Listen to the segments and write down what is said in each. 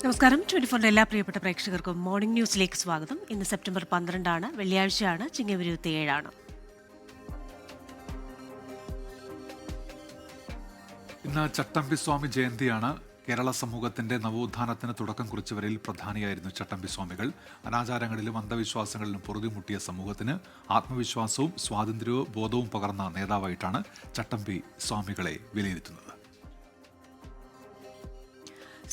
നമസ്കാരം. 24 എല്ലാ പ്രിയപ്പെട്ട പ്രേക്ഷകർക്കും മോർണിംഗ് ന്യൂസിലേക്ക് സ്വാഗതം. ഇന്ന് സെപ്റ്റംബർ 12 വെള്ളിയാഴ്ചയാണ്. ചിങ്ങം 27. ഇന്ന് ചട്ടമ്പിസ്വാമി ജയന്തിയാണ്. കേരള സമൂഹത്തിന്റെ നവോത്ഥാനത്തിന് തുടക്കം കുറിച്ചവരിൽ പ്രധാനിയായിരുന്നു ചട്ടമ്പിസ്വാമികൾ. അനാചാരങ്ങളിലും അന്ധവിശ്വാസങ്ങളിലും പൊറുതിമുട്ടിയ സമൂഹത്തിന് ആത്മവിശ്വാസവും സ്വാതന്ത്ര്യ ബോധവും പകർന്ന നേതാവായിട്ടാണ് ചട്ടമ്പി സ്വാമികളെ വിലയിരുത്തുന്നത്.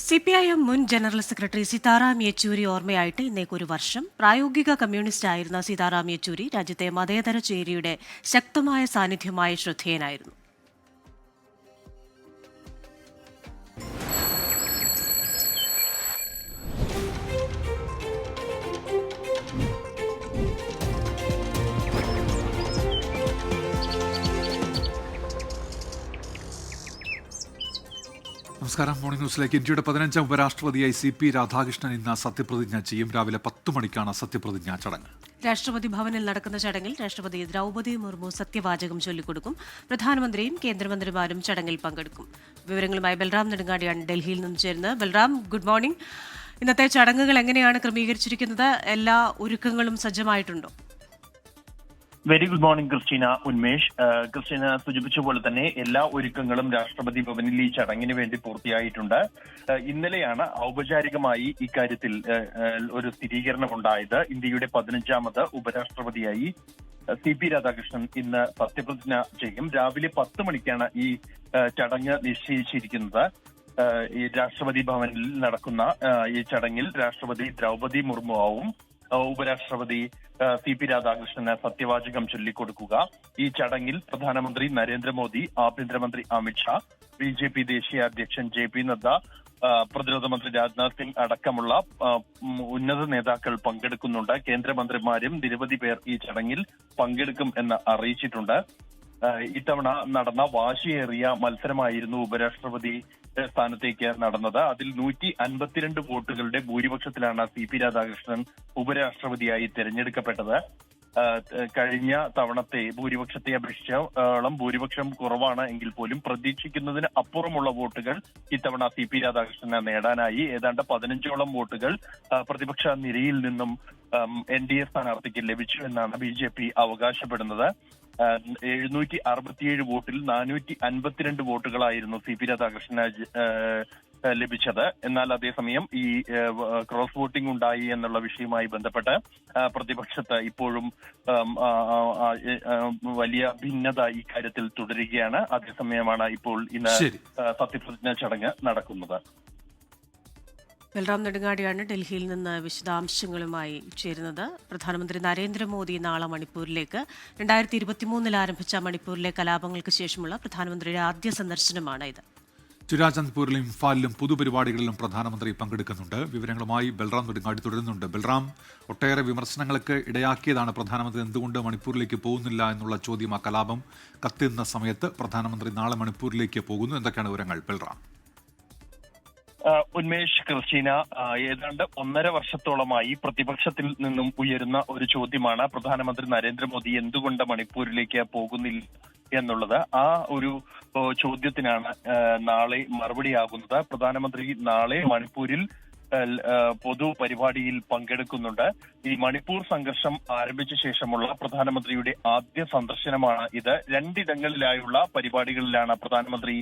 CPIM മുൻ ജനറൽ സെക്രട്ടറി സീതാറാം യെച്ചൂരി ഓർമ്മയായിട്ട് ഇന്നേക്കൊരു വർഷം. പ്രായോഗിക കമ്മ്യൂണിസ്റ്റ് ആയിരുന്ന സീതാറാം യെച്ചൂരി രാജ്യത്തെ മതേതര ചേരിയുടെ ശക്തമായ സാന്നിധ്യമായി ശ്രദ്ധേയനായിരുന്നു. നമസ്കാരം. മോർണിംഗ് ന്യൂസിലേക്ക്. ഇന്ത്യയുടെ 15ാം ഉപരാഷ്ട്രപതിയായി CP രാധാകൃഷ്ണൻ ഇന്ന് സത്യപ്രതിജ്ഞ ചെയ്യും. രാവിലെ 10 മണിക്കാണ് സത്യപ്രതിജ്ഞാ ചടങ്ങ്. രാഷ്ട്രപതി ഭവനിൽ നടക്കുന്ന ചടങ്ങിൽ രാഷ്ട്രപതി ദ്രൗപദി മുർമു സത്യവാചകം ചൊല്ലിക്കൊടുക്കും. പ്രധാനമന്ത്രിയും കേന്ദ്രമന്ത്രിമാരും ചടങ്ങിൽ പങ്കെടുക്കും. വിവരങ്ങളുമായി ബൽറാം നെടുങ്ങാടിയാണ് ഡൽഹിയിൽ നിന്ന് ചേരുന്നത്. Balram, good morning. ഇന്നത്തെ ചടങ്ങുകൾ എങ്ങനെയാണ് ക്രമീകരിച്ചിരിക്കുന്നത്? എല്ലാ ഒരുക്കങ്ങളും സജ്ജമായിട്ടുണ്ടോ? Very good morning Christina, Unmesh. Christina സൂചിപ്പിച്ച പോലെ തന്നെ എല്ലാ ഒരുക്കങ്ങളും രാഷ്ട്രപതി ഭവനിൽ ഈ ചടങ്ങിന് വേണ്ടി പൂർത്തിയായിട്ടുണ്ട്. ഇന്നലെയാണ് ഔപചാരികമായി ഇക്കാര്യത്തിൽ ഒരു സ്ഥിരീകരണം ഉണ്ടായത്. ഇന്ത്യയുടെ 15ാമത് ഉപരാഷ്ട്രപതിയായി CP രാധാകൃഷ്ണൻ ഇന്ന് സത്യപ്രതിജ്ഞ ചെയ്യും. രാവിലെ 10 മണിക്കാണ് ഈ ചടങ്ങ് നിശ്ചയിച്ചിരിക്കുന്നത്. ഈ രാഷ്ട്രപതി ഭവനിൽ നടക്കുന്ന ഈ ചടങ്ങിൽ രാഷ്ട്രപതി ദ്രൗപദി മുർമു ആവും ഉപരാഷ്ട്രപതി CP രാധാകൃഷ്ണന് സത്യവാചകം ചൊല്ലിക്കൊടുക്കുക. ഈ ചടങ്ങിൽ പ്രധാനമന്ത്രി നരേന്ദ്രമോദി, ആഭ്യന്തരമന്ത്രി അമിത്ഷാ, BJP ദേശീയ അധ്യക്ഷൻ JP നദ്ദ, പ്രതിരോധ മന്ത്രി രാജ്നാഥ് സിംഗ് അടക്കമുള്ള ഉന്നത നേതാക്കൾ പങ്കെടുക്കുന്നുണ്ട്. കേന്ദ്രമന്ത്രിമാരും നിരവധി പേർ ഈ ചടങ്ങിൽ പങ്കെടുക്കും എന്ന് അറിയിച്ചിട്ടുണ്ട്. ഇത്തവണ നടന്ന വാശിയേറിയ മത്സരമായിരുന്നു ഉപരാഷ്ട്രപതി സ്ഥാനത്തേക്ക് നടന്നത്. അതിൽ 152 വോട്ടുകളുടെ ഭൂരിപക്ഷത്തിലാണ് CP രാധാകൃഷ്ണൻ ഉപരാഷ്ട്രപതിയായി തെരഞ്ഞെടുക്കപ്പെട്ടത്. കഴിഞ്ഞ തവണത്തെ ഭൂരിപക്ഷത്തെ അപേക്ഷിച്ചോളം ഭൂരിപക്ഷം കുറവാണ് എങ്കിൽ പോലും പ്രതീക്ഷിക്കുന്നതിന് അപ്പുറമുള്ള വോട്ടുകൾ ഇത്തവണ CP രാധാകൃഷ്ണന് നേടാനായി. ഏതാണ്ട് 15ഓളം വോട്ടുകൾ പ്രതിപക്ഷ നിരയിൽ നിന്നും NDA സ്ഥാനാർത്ഥിക്ക് ലഭിച്ചു എന്നാണ് BJP അവകാശപ്പെടുന്നത്. 767 വോട്ടിൽ 452 വോട്ടുകളായിരുന്നു CP രാധാകൃഷ്ണന് ലഭിച്ചത്. എന്നാൽ അതേസമയം ഈ ക്രോസ് വോട്ടിംഗ് ഉണ്ടായി എന്നുള്ള വിഷയവുമായി ബന്ധപ്പെട്ട് പ്രതിപക്ഷത്ത് ഇപ്പോഴും വലിയ ഭിന്നത ഇക്കാര്യത്തിൽ തുടരുകയാണ്. അതേസമയമാണ് ഇപ്പോൾ ഇന്ന് സത്യപ്രതിജ്ഞാ ചടങ്ങ് നടക്കുന്നത്. ബൽറാം നെടുങ്ങാടിയാണ് ഡൽഹിയിൽ നിന്ന് വിശദാംശങ്ങളുമായി ചേരുന്നത്. പ്രധാനമന്ത്രി നരേന്ദ്രമോദി നാളെ മണിപ്പൂരിലേക്ക്. 2023 ആരംഭിച്ച മണിപ്പൂരിലെ കലാപങ്ങൾക്ക് ശേഷമുള്ള പ്രധാനമന്ത്രിയുടെ ആദ്യ സന്ദർശനമാണ് ഇത്. ചുരാചന്ദ്പൂരിലും ഇംഫാലിലും പൊതുപരിപാടികളിലും പ്രധാനമന്ത്രി പങ്കെടുക്കുന്നുണ്ട്. വിവരങ്ങളുമായി ബൽറാം നെടുങ്ങാടി തുടരുന്നുണ്ട്. ബൽറാം, ഒട്ടേറെ വിമർശനങ്ങൾക്ക് ഇടയാക്കിയതാണ് പ്രധാനമന്ത്രി എന്തുകൊണ്ട് മണിപ്പൂരിലേക്ക് പോകുന്നില്ല എന്നുള്ള ചോദ്യം. ആ കലാപം കത്തുന്ന സമയത്ത് പ്രധാനമന്ത്രി നാളെ മണിപ്പൂരിലേക്ക് പോകുന്നു. എന്തൊക്കെയാണ് വിവരങ്ങൾ, ബൽറാം? ഉന്മേഷ്, ക്രിസ്റ്റീന, ഏതാണ്ട് 1.5 വർഷത്തോളമായി പ്രതിപക്ഷത്തിൽ നിന്നും ഉയരുന്ന ഒരു ചോദ്യമാണ് പ്രധാനമന്ത്രി നരേന്ദ്രമോദി എന്തുകൊണ്ട് മണിപ്പൂരിലേക്ക് പോകുന്നില്ല എന്നുള്ളത്. ആ ഒരു ചോദ്യത്തിനാണ് നാളെ മറുപടിയാകുന്നത്. പ്രധാനമന്ത്രി നാളെ മണിപ്പൂരിൽ പൊതുപരിപാടിയിൽ പങ്കെടുക്കുന്നുണ്ട്. ഈ മണിപ്പൂർ സംഘർഷം ആരംഭിച്ച ശേഷമുള്ള പ്രധാനമന്ത്രിയുടെ ആദ്യ സന്ദർശനമാണ് ഇത്. 2 ഇടങ്ങളിലായുള്ള പരിപാടികളിലാണ് പ്രധാനമന്ത്രി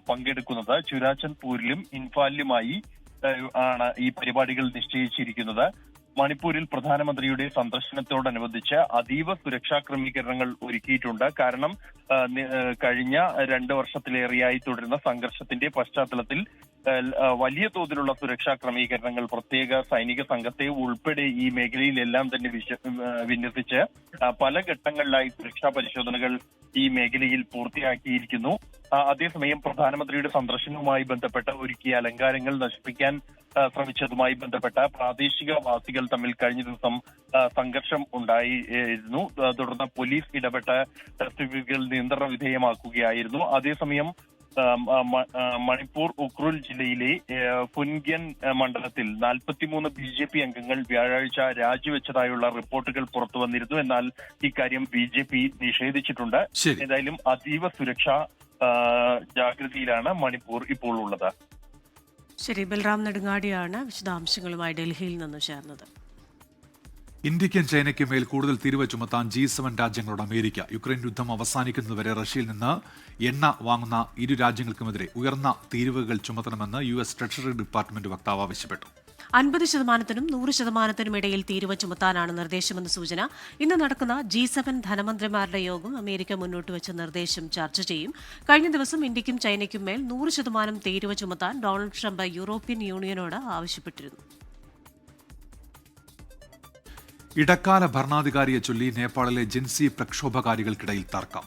പങ്കെടുക്കുന്നത്. ചുരാചന്ദ്പൂരിലും ഇൻഫാലിലുമായി ആണ് ഈ പരിപാടികൾ നിശ്ചയിച്ചിരിക്കുന്നത്. മണിപ്പൂരിൽ പ്രധാനമന്ത്രിയുടെ സന്ദർശനത്തോടനുബന്ധിച്ച് അതീവ സുരക്ഷാ ക്രമീകരണങ്ങൾ ഒരുക്കിയിട്ടുണ്ട്. കാരണം കഴിഞ്ഞ 2 വർഷത്തിലേറെയായി തുടരുന്ന സംഘർഷത്തിന്റെ പശ്ചാത്തലത്തിൽ വലിയ തോതിലുള്ള സുരക്ഷാ ക്രമീകരണങ്ങൾ പ്രത്യേക സൈനിക സംഘത്തെ ഉൾപ്പെടെ ഈ മേഖലയിലെല്ലാം തന്നെ വിന്യസിച്ച് പല ഘട്ടങ്ങളിലായി സുരക്ഷാ പരിശോധനകൾ ഈ മേഖലയിൽ പൂർത്തിയാക്കിയിരിക്കുന്നു. അതേസമയം പ്രധാനമന്ത്രിയുടെ സന്ദർശനവുമായി ബന്ധപ്പെട്ട ഒരുക്കിയ അലങ്കാരങ്ങൾ നശിപ്പിക്കാൻ ശ്രമിച്ചതുമായി ബന്ധപ്പെട്ട പ്രാദേശികവാസികൾ തമ്മിൽ കഴിഞ്ഞ ദിവസം സംഘർഷം ഉണ്ടായിരുന്നു. തുടർന്ന് പോലീസ് ഇടപെട്ട് സ്ഥിതിഗതികൾ നിയന്ത്രണ വിധേയമാക്കുകയായിരുന്നു. അതേസമയം മണിപ്പൂർ ഉക്രുൽ ജില്ലയിലെ ഫുൻഗ്യൻ മണ്ഡലത്തിൽ 43 BJP അംഗങ്ങൾ വ്യാഴാഴ്ച രാജിവെച്ചതായുള്ള റിപ്പോർട്ടുകൾ പുറത്തു വന്നിരുന്നു. എന്നാൽ ഇക്കാര്യം BJP നിഷേധിച്ചിട്ടുണ്ട്. ഏതായാലും അതീവ സുരക്ഷാ ജാഗ്രതയിലാണ് മണിപ്പൂർ ഇപ്പോൾ ഉള്ളത്. ശരി, ബൽറാം നെടുങ്ങാടിയാണ് വിശദാംശങ്ങളുമായി ഡൽഹിയിൽ നിന്ന് ചേർന്നത്. ഇന്ത്യക്കും ചൈനയ്ക്കും മേൽ കൂടുതൽ തീരുവ ചുമത്താൻ G7 രാജ്യങ്ങളോട് അമേരിക്ക. യുക്രൈൻ യുദ്ധം അവസാനിക്കുന്നതുവരെ റഷ്യയിൽ നിന്ന് എണ്ണ വാങ്ങുന്ന ഇരു രാജ്യങ്ങൾക്കുമെതിരെ ഉയർന്ന തീരുവകൾ ചുമത്തണമെന്ന് US ട്രഷറി ഡിപ്പാർട്ട്മെന്റ് വക്താവ് ആവശ്യപ്പെട്ടു. 50%-നും 100%-നും ഇടയിൽ തീരുവ ചുമത്താനാണ് നിർദ്ദേശമെന്ന് സൂചന. ഇന്ന് നടക്കുന്ന G7 ധനമന്ത്രിമാരുടെ യോഗം അമേരിക്ക മുന്നോട്ട് വെച്ച നിർദ്ദേശം ചർച്ച ചെയ്യും. കഴിഞ്ഞ ദിവസം ഇന്ത്യക്കും ചൈനയ്ക്കും മേൽ 100% തീരുവ ചുമത്താൻ ഡൊണാൾഡ് ട്രംപ് യൂറോപ്യൻ യൂണിയനോട് ആവശ്യപ്പെട്ടിരുന്നു. ഇടക്കാല ഭരണാധികാരിയെ ചൊല്ലി നേപ്പാളിലെ ജിൻസി പ്രക്ഷോഭകാരികൾക്കിടയിൽ തർക്കം.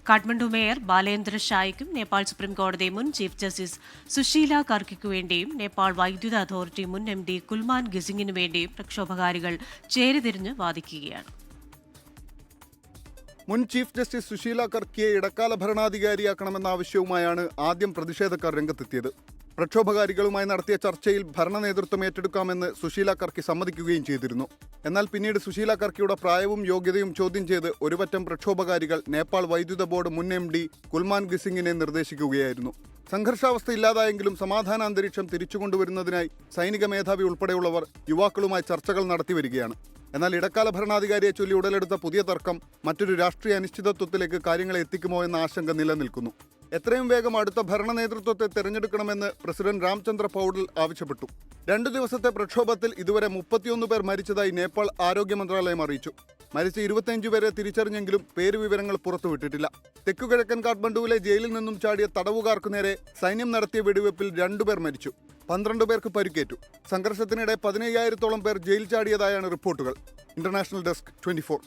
കാഠ്മണ്ഡു മേയർ ബാലേന്ദ്ര ഷായ്ക്കും നേപ്പാൾ സുപ്രീം കോടതി മുൻ ചീഫ് ജസ്റ്റിസ് സുശീല കർക്കിക്കു വേണ്ടിയും നേപ്പാൾ വൈദ്യുത അതോറിറ്റി മുൻ MD കുൽമാൻ ഗിസിങ്ങിനു വേണ്ടിയും പ്രക്ഷോഭകാരികൾ ചേരിതിരിഞ്ഞ് വാദിക്കുകയാണ്. മുൻ ചീഫ് ജസ്റ്റിസ് സുശീല കർക്കിയെ ഇടക്കാല ഭരണാധികാരിയാക്കണമെന്ന ആവശ്യവുമായാണ് ആദ്യം പ്രതിഷേധക്കാർ രംഗത്തെത്തിയത്. പ്രക്ഷോഭകാരികളുമായി നടത്തിയ ചർച്ചയിൽ ഭരണ നേതൃത്വം ഏറ്റെടുക്കാമെന്ന് സുശീല കർക്കി സമ്മതിക്കുകയും ചെയ്തിരുന്നു. എന്നാൽ പിന്നീട് സുശീല കർക്കിയുടെ പ്രായവും യോഗ്യതയും ചോദ്യം ചെയ്ത് ഒരുപറ്റം പ്രക്ഷോഭകാരികൾ നേപ്പാൾ വൈദ്യുത ബോർഡ് മുൻ MD കുൽമാൻ ഗിസിങ്ങിനെ നിർദ്ദേശിക്കുകയായിരുന്നു. സംഘർഷാവസ്ഥ ഇല്ലാതായെങ്കിലും സമാധാന അന്തരീക്ഷം തിരിച്ചുകൊണ്ടുവരുന്നതിനായി സൈനിക മേധാവി ഉൾപ്പെടെയുള്ളവർ യുവാക്കളുമായി ചർച്ചകൾ നടത്തിവരികയാണ്. എന്നാൽ ഇടക്കാല ഭരണാധികാരിയെ ചൊല്ലി ഉടലെടുത്ത പുതിയ തർക്കം മറ്റൊരു രാഷ്ട്രീയ അനിശ്ചിതത്വത്തിലേക്ക് കാര്യങ്ങളെ എത്തിക്കുമോ എന്ന ആശങ്ക നിലനിൽക്കുന്നു. എത്രയും വേഗം അടുത്ത ഭരണ നേതൃത്വത്തെ തെരഞ്ഞെടുക്കണമെന്ന് പ്രസിഡന്റ് രാംചന്ദ്ര പൗഡൽ ആവശ്യപ്പെട്ടു. 2 ദിവസത്തെ പ്രക്ഷോഭത്തിൽ ഇതുവരെ 31 പേർ മരിച്ചതായി നേപ്പാൾ ആരോഗ്യ മന്ത്രാലയം അറിയിച്ചു. മരിച്ച 25 പേരെ തിരിച്ചറിഞ്ഞെങ്കിലും പേരുവിവരങ്ങൾ പുറത്തുവിട്ടിട്ടില്ല. തെക്കുകിഴക്കൻ കാഠ്മണ്ഡുവിലെ ജയിലിൽ നിന്നും ചാടിയ തടവുകാർക്കു നേരെ സൈന്യം നടത്തിയ വെടിവെപ്പിൽ 2 പേർ മരിച്ചു. 12 പേർക്ക് പരിക്കേറ്റു. സംഘർഷത്തിനിടെ 15,000-ഓളം പേർ ജയിൽ ചാടിയതായാണ് റിപ്പോർട്ടുകൾ. International desk 24.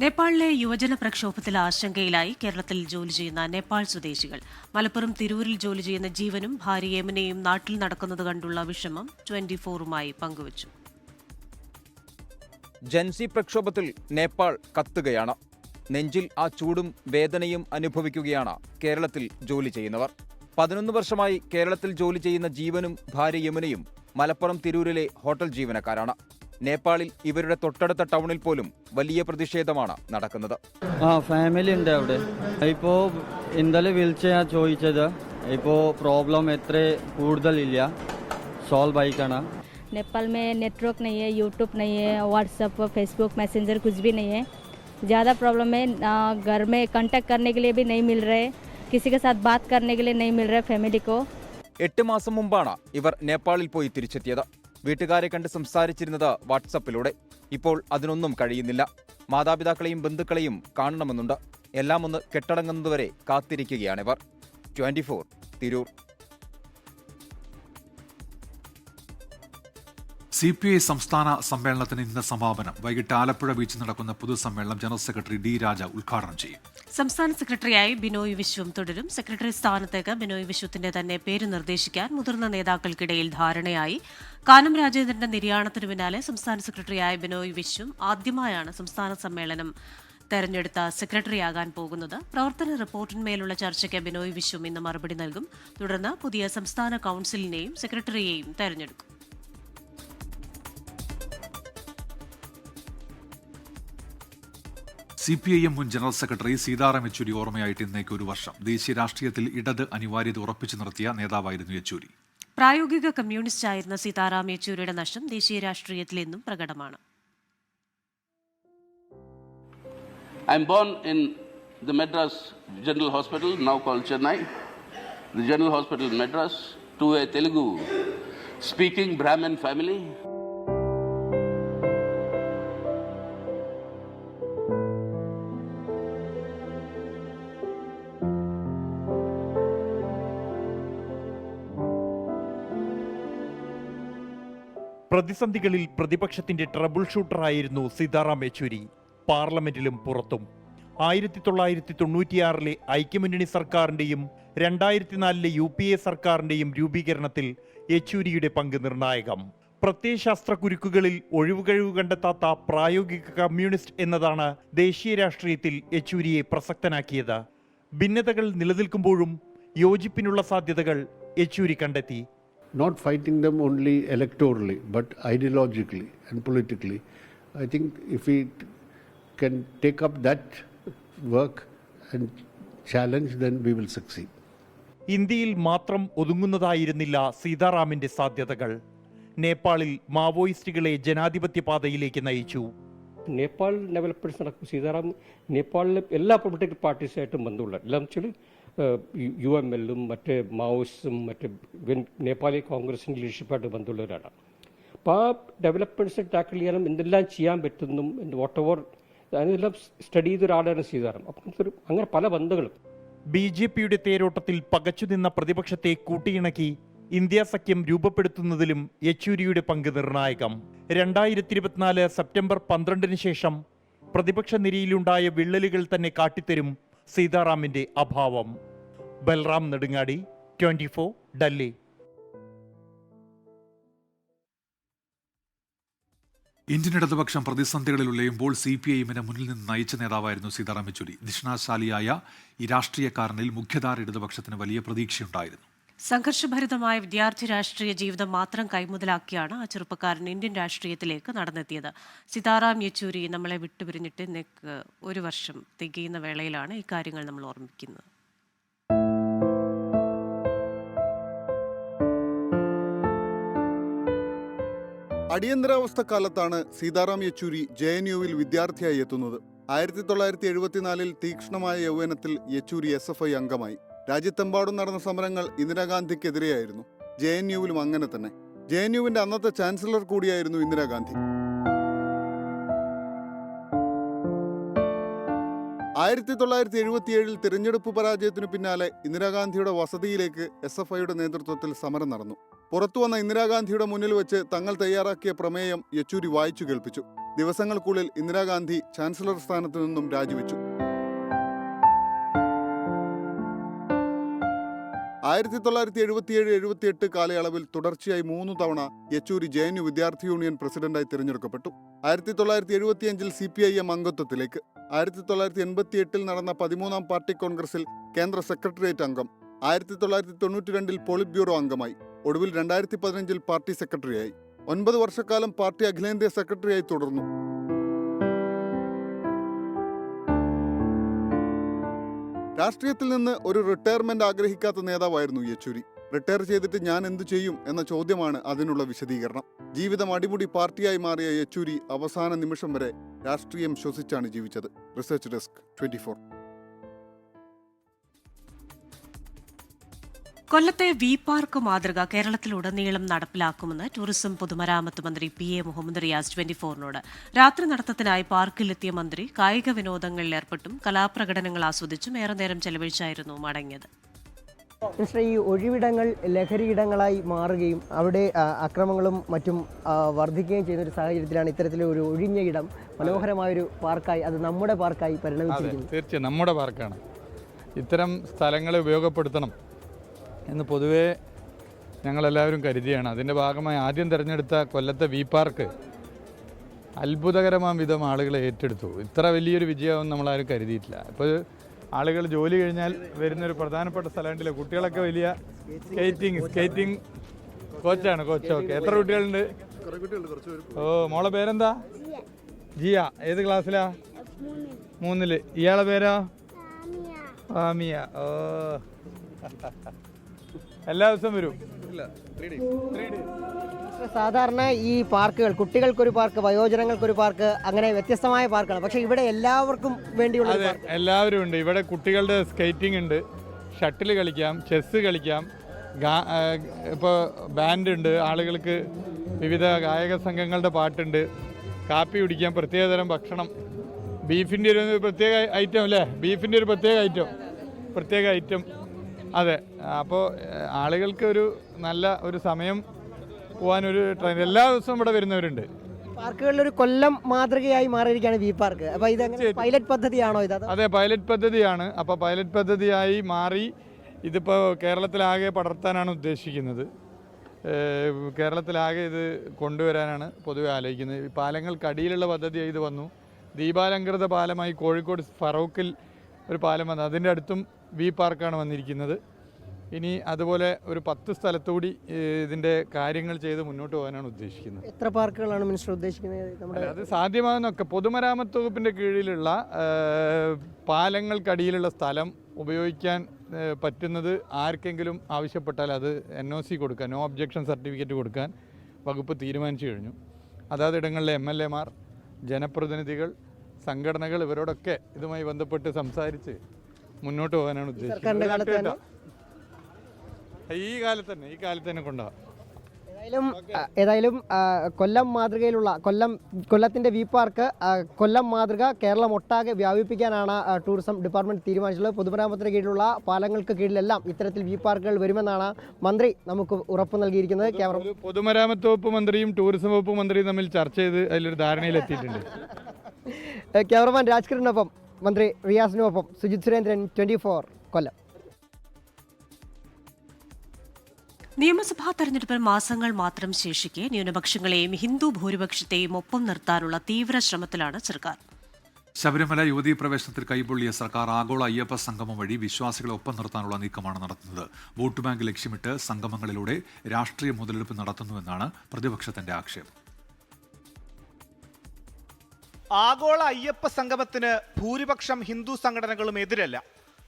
നേപ്പാളിലെ യുവജന പ്രക്ഷോഭത്തിൽ ആശങ്കയിലായി കേരളത്തിൽ ജോലി ചെയ്യുന്ന നേപ്പാൾ സ്വദേശികൾ. മലപ്പുറം തിരൂരിൽ ജോലി ചെയ്യുന്ന ജീവനും ഭാര്യ യമനയും നാട്ടിൽ നടക്കുന്നത് കണ്ടുള്ള വിഷമം 24-മായി പങ്കുവച്ചു. ജൻസി പ്രക്ഷോഭത്തിൽ നേപ്പാൾ കത്തുകയാണ്. നെഞ്ചിൽ ആ ചൂടും വേദനയും അനുഭവിക്കുകയാണ് കേരളത്തിൽ ജോലി ചെയ്യുന്നവർ. 11 വർഷമായി കേരളത്തിൽ ജോലി ചെയ്യുന്ന ജീവനും ഭാര്യ യമനയും മലപ്പുറം തിരൂരിലെ ഹോട്ടൽ ജീവനക്കാരാണ്. നേപ്പാളിൽ ഇവരുടെ തൊട്ടടുത്ത ടൗണിൽ പോലും വലിയ പ്രതിഷേധമാണ് നടക്കുന്നത്. ഫാമിലി ഉണ്ട് അവിടെ. ഇപ്പോൾ ഇന്നലെ വിളിച്ചാ ചോദിച്ചത്. ഇപ്പോൾ പ്രോബ്ലം എത്ര കൂടുതലില്ല, സോൾവ് ആയിക്കാണ്. नेपाल में नेटवर्क नहीं है, यूट्यूब नहीं है, व्हाट्सएप फेसबुक मैसेंजर कुछ भी नहीं है. ज़्यादा प्रॉब्लम है. घर में कांटेक्ट करने के लिए भी नहीं मिल रहे, किसी के साथ बात करने के लिए नहीं मिल रहा फैमिली को. 8 മാസം മുമ്പാണ് ഇവർ നേപ്പാളിൽ പോയി തിരിച്ചെത്തിയത്. വീട്ടുകാരെ കണ്ട് സംസാരിച്ചിരുന്നത് വാട്സപ്പിലൂടെ. ഇപ്പോൾ അതിനൊന്നും കഴിയുന്നില്ല. മാതാപിതാക്കളെയും ബന്ധുക്കളെയും കാണണമെന്നുണ്ട്. എല്ലാം ഒന്ന് കെട്ടടങ്ങുന്നതുവരെ കാത്തിരിക്കുകയാണിവർ. 24 തിരൂർ. CPI സംസ്ഥാന സമ്മേളനത്തിന് ഇന്ന് സമാപനം. വൈകിട്ട് ആലപ്പുഴ ബീച്ചിൽ നടക്കുന്ന പൊതുസമ്മേളനം ജനറൽ സെക്രട്ടറി D രാജ ഉദ്ഘാടനം ചെയ്യും. സംസ്ഥാന സെക്രട്ടറിയായി ബിനോയ് വിശ്വം തുടരും. സെക്രട്ടറി സ്ഥാനത്തേക്ക് ബിനോയ് വിശ്വത്തിന്റെ തന്നെ പേര് നിർദ്ദേശിക്കാൻ മുതിർന്ന നേതാക്കൾക്കിടയിൽ ധാരണയായി. കാനം രാജേന്ദ്രന്റെ നിര്യാണത്തിനു പിന്നാലെ സംസ്ഥാന സെക്രട്ടറിയായ ബിനോയ് വിശ്വം ആദ്യമായാണ് സംസ്ഥാന സമ്മേളനം തെരഞ്ഞെടുത്ത സെക്രട്ടറിയാകാൻ പോകുന്നത്. പ്രവർത്തന റിപ്പോർട്ടിന്മേലുള്ള ചർച്ചയ്ക്ക് ബിനോയ് വിശ്വം ഇന്ന് മറുപടി നൽകും. തുടർന്ന് പുതിയ സംസ്ഥാന കൌൺസിലിനെയും സെക്രട്ടറിയെയും തെരഞ്ഞെടുക്കും. CPIM മുൻ ജനറൽ സെക്രട്ടറി സീതാറാം യെച്ചൂരി ഓർമ്മയായിട്ട് ഇന്നേക്ക് 1 വർഷം. ദേശീയ രാഷ്ട്രീയത്തിൽ ഇടത് അനിവാര്യത ഉറപ്പിച്ചു നിർത്തിയ നേതാവായിരുന്നു യെച്ചൂരി. പ്രായോഗിക കമ്മ്യൂണിസ്റ്റ് ആയിരുന്ന സീതാറാം യെച്ചൂരിയുടെ നഷ്ടം ദേശീയ രാഷ്ട്രീയത്തിൽ എന്നും പ്രകടമാണ്. I am born in the Madras General Hospital, now called Chennai. The General Hospital Madras, to a Telugu speaking Brahmin family. പ്രതിസന്ധികളിൽ പ്രതിപക്ഷത്തിന്റെ ട്രബിൾ ഷൂട്ടറായിരുന്നു സീതാറാം യെച്ചൂരി. പാർലമെന്റിലും പുറത്തും. 1996 ഐക്യമുന്നണി സർക്കാരിന്റെയും 2004 UPA സർക്കാരിന്റെയും രൂപീകരണത്തിൽ യെച്ചൂരിയുടെ പങ്ക് നിർണായകം. പ്രത്യയശാസ്ത്ര കുരുക്കുകളിൽ ഒഴിവുകഴിവ് കണ്ടെത്താത്ത പ്രായോഗിക കമ്മ്യൂണിസ്റ്റ് എന്നതാണ് ദേശീയ രാഷ്ട്രീയത്തിൽ യെച്ചൂരിയെ പ്രസക്തനാക്കിയത്. ഭിന്നതകൾ നിലനിൽക്കുമ്പോഴും യോജിപ്പിനുള്ള സാധ്യതകൾ യെച്ചൂരി കണ്ടെത്തി. Not fighting them only electorally, but ideologically and politically. I think if we can take up that work and challenge, then we will succeed. ഇന്ത്യയിൽ മാത്രം ഒതുങ്ങുന്നതായിരുന്നില്ല സീതാറാമിന്റെ സാധ്യതകൾ. നേപ്പാളിൽ മാവോയിസ്റ്റുകളെ ജനാധിപത്യ പാതയിലേക്ക് നയിച്ചു. നേപ്പാൾ ഡെവലപ്മെൻറ്റ്സ് നടക്കും. സീതാറാം നേപ്പാളിലെ എല്ലാ പൊളിറ്റിക്കൽ പാർട്ടീസായിട്ടും ബന്ധമുള്ള എല്ലാം വെച്ചാൽ UML-ഉം മറ്റ് മാവോയിസ്റ്റും മറ്റ് നേപ്പാളി കോൺഗ്രസിൻ്റെ ലീഡർഷിപ്പായിട്ട് ബന്ധമുള്ളവരാണ്. അപ്പോൾ ആ ഡെവലപ്മെൻറ്റ്സ് ടാക്കിൾ ചെയ്യാനും എന്തെല്ലാം ചെയ്യാൻ പറ്റുന്നു വാട്ട് എവർ അതെല്ലാം സ്റ്റഡി ചെയ്തൊരാളാണ് സീതാറാം. അപ്പം അങ്ങനെ പല ബന്ധങ്ങളും. BJP-യുടെ തേരോട്ടത്തിൽ പകച്ചുനിന്ന പ്രതിപക്ഷത്തെ കൂട്ടിയിണക്കി ഇന്ത്യ സഖ്യം രൂപപ്പെടുത്തുന്നതിലും യെച്ചൂരിയുടെ പങ്ക് നിർണായകം. 2024 സെപ്റ്റംബർ 12 ശേഷം പ്രതിപക്ഷ നിരയിലുണ്ടായ വിള്ളലുകൾ തന്നെ കാട്ടിത്തരും സീതാറാമിന്റെ അഭാവം. ബൽറാം നെടുങ്ങാടി, 24, ഡൽഹി. ഇന്ത്യൻ ഇടതുപക്ഷം പ്രതിസന്ധികളിൽ ഉലയുമ്പോൾ CPI-ന് മുന്നിൽ നിന്ന് നയിച്ച നേതാവായിരുന്നു സീതാറാം യെച്ചൂരി. ദിഷണാശാലിയായ ഈ രാഷ്ട്രീയക്കാരനിൽ മുഖ്യധാര ഇടതുപക്ഷത്തിന് വലിയ പ്രതീക്ഷയുണ്ടായിരുന്നു. സംഘർഷഭരിതമായ വിദ്യാർത്ഥി രാഷ്ട്രീയ ജീവിതം മാത്രം കൈമുതലാക്കിയാണ് ആ ചെറുപ്പക്കാരൻ ഇന്ത്യൻ രാഷ്ട്രീയത്തിലേക്ക് നടന്നെത്തിയത്. സീതാറാം യെച്ചൂരി നമ്മളെ വിട്ടുപിരിഞ്ഞിട്ട് ഇന്നേക്ക് 1 വർഷം തികയുന്ന വേളയിലാണ് ഈ കാര്യങ്ങൾ നമ്മൾ ഓർമ്മിക്കുന്നത്. അടിയന്തരാവസ്ഥ കാലത്താണ് സീതാറാം യെച്ചൂരി JNU-വിൽ വിദ്യാർത്ഥിയായി എത്തുന്നത്. 1974-ൽ തീക്ഷ്ണമായ യൗവനത്തിൽ യെച്ചൂരി SFI അംഗമായി. രാജ്യത്തെമ്പാടും നടന്ന സമരങ്ങൾ ഇന്ദിരാഗാന്ധിക്കെതിരെയായിരുന്നു. JNU-വിലും അങ്ങനെ തന്നെ. JNU-വിന്റെ അന്നത്തെ ചാൻസലർ കൂടിയായിരുന്നു ഇന്ദിരാഗാന്ധി. 1977-ൽ തിരഞ്ഞെടുപ്പ് പരാജയത്തിനു പിന്നാലെ ഇന്ദിരാഗാന്ധിയുടെ വസതിയിലേക്ക് SFI-യുടെ നേതൃത്വത്തിൽ സമരം നടന്നു. പുറത്തുവന്ന ഇന്ദിരാഗാന്ധിയുടെ മുന്നിൽ വെച്ച് തങ്ങൾ തയ്യാറാക്കിയ പ്രമേയം യെച്ചൂരി വായിച്ചു കേൾപ്പിച്ചു. ദിവസങ്ങൾക്കുള്ളിൽ ഇന്ദിരാഗാന്ധി ചാൻസലർ സ്ഥാനത്തു നിന്നും രാജിവെച്ചു. 1977-78 കാലയളവിൽ തുടർച്ചയായി 3 തവണ യെച്ചൂരി JNU വിദ്യാർത്ഥി യൂണിയൻ പ്രസിഡന്റായി തിരഞ്ഞെടുക്കപ്പെട്ടു. 1975-ൽ CPIM അംഗത്വത്തിലേക്ക്. 1988-ൽ നടന്ന 13-ാം പാർട്ടി കോൺഗ്രസിൽ കേന്ദ്ര സെക്രട്ടേറിയറ്റ് അംഗം. 1992-ൽ പോളിറ്റ് ബ്യൂറോ അംഗമായി. ഒടുവിൽ 2015-ൽ പാർട്ടി സെക്രട്ടറിയായി. 9 വർഷക്കാലം പാർട്ടി അഖിലേന്ത്യാ സെക്രട്ടറിയായി തുടർന്നു. രാഷ്ട്രീയത്തിൽ നിന്ന് ഒരു റിട്ടയർമെന്റ് ആഗ്രഹിക്കാത്ത നേതാവായിരുന്നു യെച്ചൂരി. റിട്ടയർ ചെയ്തിട്ട് ഞാൻ എന്തു ചെയ്യും എന്ന ചോദ്യമാണ് അതിനുള്ള വിശദീകരണം. ജീവിതം അടിമുടി പാർട്ടിയായി മാറിയ യെച്ചൂരി അവസാന നിമിഷം വരെ രാഷ്ട്രീയം ശ്വസിച്ചാണ് ജീവിച്ചത്. Research desk, 24. കൊല്ലത്തെ വി പാർക്ക് മാതൃക കേരളത്തിലുടനീളം നടപ്പിലാക്കുമെന്ന് ടൂറിസം പൊതുമരാമത്ത് മന്ത്രി PA മുഹമ്മദ് റിയാസ് 24-നോട്. രാത്രി നടത്തത്തിനായി പാർക്കിലെത്തിയ മന്ത്രി കായിക വിനോദങ്ങളിൽ ഏർപ്പെട്ടും കലാപ്രകടനങ്ങൾ ആസ്വദിച്ചും ഏറെ നേരം ചെലവഴിച്ചായിരുന്നു മടങ്ങിയത്. ഈ ഒഴിവിടങ്ങൾ ലഹരിയിടങ്ങളായി മാറുകയും അവിടെ അക്രമങ്ങളും മറ്റും വർദ്ധിക്കുകയും ചെയ്യുന്ന ഒരു സാഹചര്യത്തിലാണ് ഇത്തരത്തിലൊരു ഒഴിഞ്ഞ ഇടം മനോഹരമായൊരു പാർക്കായി, അത് നമ്മുടെ പാർക്കായി പരിണമിച്ചിരിക്കുന്നത്. തീർച്ചയായും നമ്മുടെ പാർക്കാണ്. ഇത്തരം സ്ഥലങ്ങളെ ഉപയോഗപ്പെടുത്തണം എന്ന് പൊതുവേ ഞങ്ങളെല്ലാവരും കരുതിയാണ്. അതിൻ്റെ ഭാഗമായി ആദ്യം തിരഞ്ഞെടുത്ത കൊല്ലത്തെ വി പാർക്ക് അത്ഭുതകരമായ വിധം ആളുകൾ ഏറ്റെടുത്തു. ഇത്ര വലിയൊരു വിജയവും നമ്മളാരും കരുതിയിട്ടില്ല. അപ്പോൾ ആളുകൾ ജോലി കഴിഞ്ഞാൽ വരുന്നൊരു പ്രധാനപ്പെട്ട സ്ഥലമുണ്ടല്ലോ. കുട്ടികളൊക്കെ വലിയ സ്കേറ്റിംഗ് കോച്ചാണ്. Coach, okay. എത്ര കുട്ടികളുണ്ട്? ഓ, മോളെ പേരെന്താ? ജിയ. ഏത് ക്ലാസ്സിലാ? 3-ല്. ഇയാളെ പേരാ? ആമിയ. ഓ, എല്ലാ ദിവസവും വരും? സാധാരണ ഈ പാർക്കുകൾ കുട്ടികൾക്കൊരു പാർക്ക്, വയോജനങ്ങൾക്കൊരു പാർക്ക്, അങ്ങനെ വ്യത്യസ്തമായ പാർക്കാണ്. പക്ഷേ ഇവിടെ എല്ലാവർക്കും വേണ്ടിയുള്ള. അതെ, എല്ലാവരും ഉണ്ട്. ഇവിടെ കുട്ടികളുടെ സ്കേറ്റിംഗ് ഉണ്ട്, ഷട്ടിൽ കളിക്കാം, ചെസ്സ് കളിക്കാം, ഇപ്പോൾ ബാൻഡ് ഉണ്ട്, ആളുകൾക്ക് വിവിധ ഗായക സംഘങ്ങളുടെ പാട്ടുണ്ട്, കാപ്പി കുടിക്കാം, പ്രത്യേകതരം ഭക്ഷണം, ബീഫിൻ്റെ ഒരു പ്രത്യേക ഐറ്റം അല്ലേ? ബീഫിൻ്റെ ഒരു പ്രത്യേക ഐറ്റം. അതെ, അപ്പോൾ ആളുകൾക്ക് ഒരു നല്ല ഒരു സമയം പോകാനൊരു ട്രെയിൻ എല്ലാ ദിവസവും ഇവിടെ വരുന്നവരുണ്ട്. പാർക്കുകളിലൊരു കൊല്ലം മാതൃകയായി മാറിയിരിക്കുകയാണ് വി പാർക്ക്. അപ്പോൾ ഇത് പൈലറ്റ് പദ്ധതിയാണോ ഇത്? അതെ, പൈലറ്റ് പദ്ധതിയാണ്. അപ്പോൾ പൈലറ്റ് പദ്ധതിയായി മാറി ഇതിപ്പോൾ കേരളത്തിലാകെ പടർത്താനാണ് ഉദ്ദേശിക്കുന്നത്. കേരളത്തിലാകെ ഇത് കൊണ്ടുവരാനാണ് പൊതുവെ ആലോചിക്കുന്നത്. ഈ പാലങ്ങൾക്കടിയിലുള്ള പദ്ധതി ഇത് വന്നു. ദീപാലങ്കൃത പാലമായി കോഴിക്കോട് ഫറൂഖിൽ ഒരു പാലം വന്നു. അതിൻ്റെ അടുത്തും വി പാർക്കാണ് വന്നിരിക്കുന്നത്. ഇനി അതുപോലെ ഒരു 10 സ്ഥലത്തുകൂടി ഇതിൻ്റെ കാര്യങ്ങൾ ചെയ്ത് മുന്നോട്ട് പോകാനാണ് ഉദ്ദേശിക്കുന്നത്. എത്ര പാർക്കുകളാണ് മിനിസ്റ്റർ ഉദ്ദേശിക്കുന്നത്? അത് സാധ്യമാകുന്നൊക്കെ പൊതുമരാമത്ത് വകുപ്പിൻ്റെ കീഴിലുള്ള പാലങ്ങൾക്കടിയിലുള്ള സ്ഥലം ഉപയോഗിക്കാൻ പറ്റുന്നത് ആർക്കെങ്കിലും ആവശ്യപ്പെട്ടാൽ അത് NOC കൊടുക്കാൻ, നോ ഒബ്ജക്ഷൻ സർട്ടിഫിക്കറ്റ് കൊടുക്കാൻ വകുപ്പ് തീരുമാനിച്ചു കഴിഞ്ഞു. അതാത് ഇടങ്ങളിലെ MLA-മാർ, ജനപ്രതിനിധികൾ, സംഘടനകൾ ഇവരോടൊക്കെ ഇതുമായി ബന്ധപ്പെട്ട് സംസാരിച്ച് മുന്നോട്ട് പോകാനാണ് ഉദ്ദേശിക്കുന്നത്. ഈ കാലത്ത് തന്നെ കൊണ്ടുപോകാം. ഏതായാലും കൊല്ലം മാതൃകയിലുള്ള കൊല്ലത്തിൻ്റെ വി പാർക്ക് കൊല്ലം മാതൃക കേരളം ഒട്ടാകെ വ്യാപിപ്പിക്കാനാണ് ടൂറിസം ഡിപ്പാർട്ട്മെൻറ്റ് തീരുമാനിച്ചിട്ടുള്ളത്. പൊതുമരാമത്തിന് കീഴിലുള്ള പാലങ്ങൾക്ക് കീഴിലെല്ലാം ഇത്തരത്തിൽ വി പാർക്കുകൾ വരുമെന്നാണ് മന്ത്രി നമുക്ക് ഉറപ്പ് നൽകിയിരിക്കുന്നത്. പൊതുമരാമത്ത് വകുപ്പ് മന്ത്രിയും ടൂറിസം വകുപ്പ് മന്ത്രിയും തമ്മിൽ ചർച്ച ചെയ്ത് അതിലൊരു ധാരണയിലെത്തിയിട്ടുണ്ട്. ക്യാമറമാൻ രാജ്കിരണിനൊപ്പം മന്ത്രി റിയാസിനുമൊപ്പം സുജിത് സുരേന്ദ്രൻ, 24 കൊല്ലം. നിയമസഭാ തെരഞ്ഞെടുപ്പിൽ മാസങ്ങൾ മാത്രം ശേഷിക്കെ ന്യൂനപക്ഷങ്ങളെയും ഹിന്ദു ഭൂരിപക്ഷത്തെയും ഒപ്പം നിർത്താനുള്ള തീവ്ര ശ്രമത്തിലാണ് സർക്കാർ. ശബരിമല യുവതീ പ്രവേശനത്തിൽ കൈപൊള്ളിയ സർക്കാർ ആഗോള അയ്യപ്പ സംഗമം വഴി വിശ്വാസികളെ ഒപ്പം നിർത്താനുള്ള നീക്കമാണ് നടത്തുന്നത്. വോട്ട് ബാങ്ക് ലക്ഷ്യമിട്ട് സംഗമങ്ങളിലൂടെ രാഷ്ട്രീയ മുതലെടുപ്പ് നടത്തുന്നുവെന്നാണ് പ്രതിപക്ഷത്തിന്റെ ആക്ഷേപം. ആഗോള അയ്യപ്പ സംഗമത്തിന് ഭൂരിപക്ഷം ഹിന്ദു സംഘടനകളും എതിരല്ല.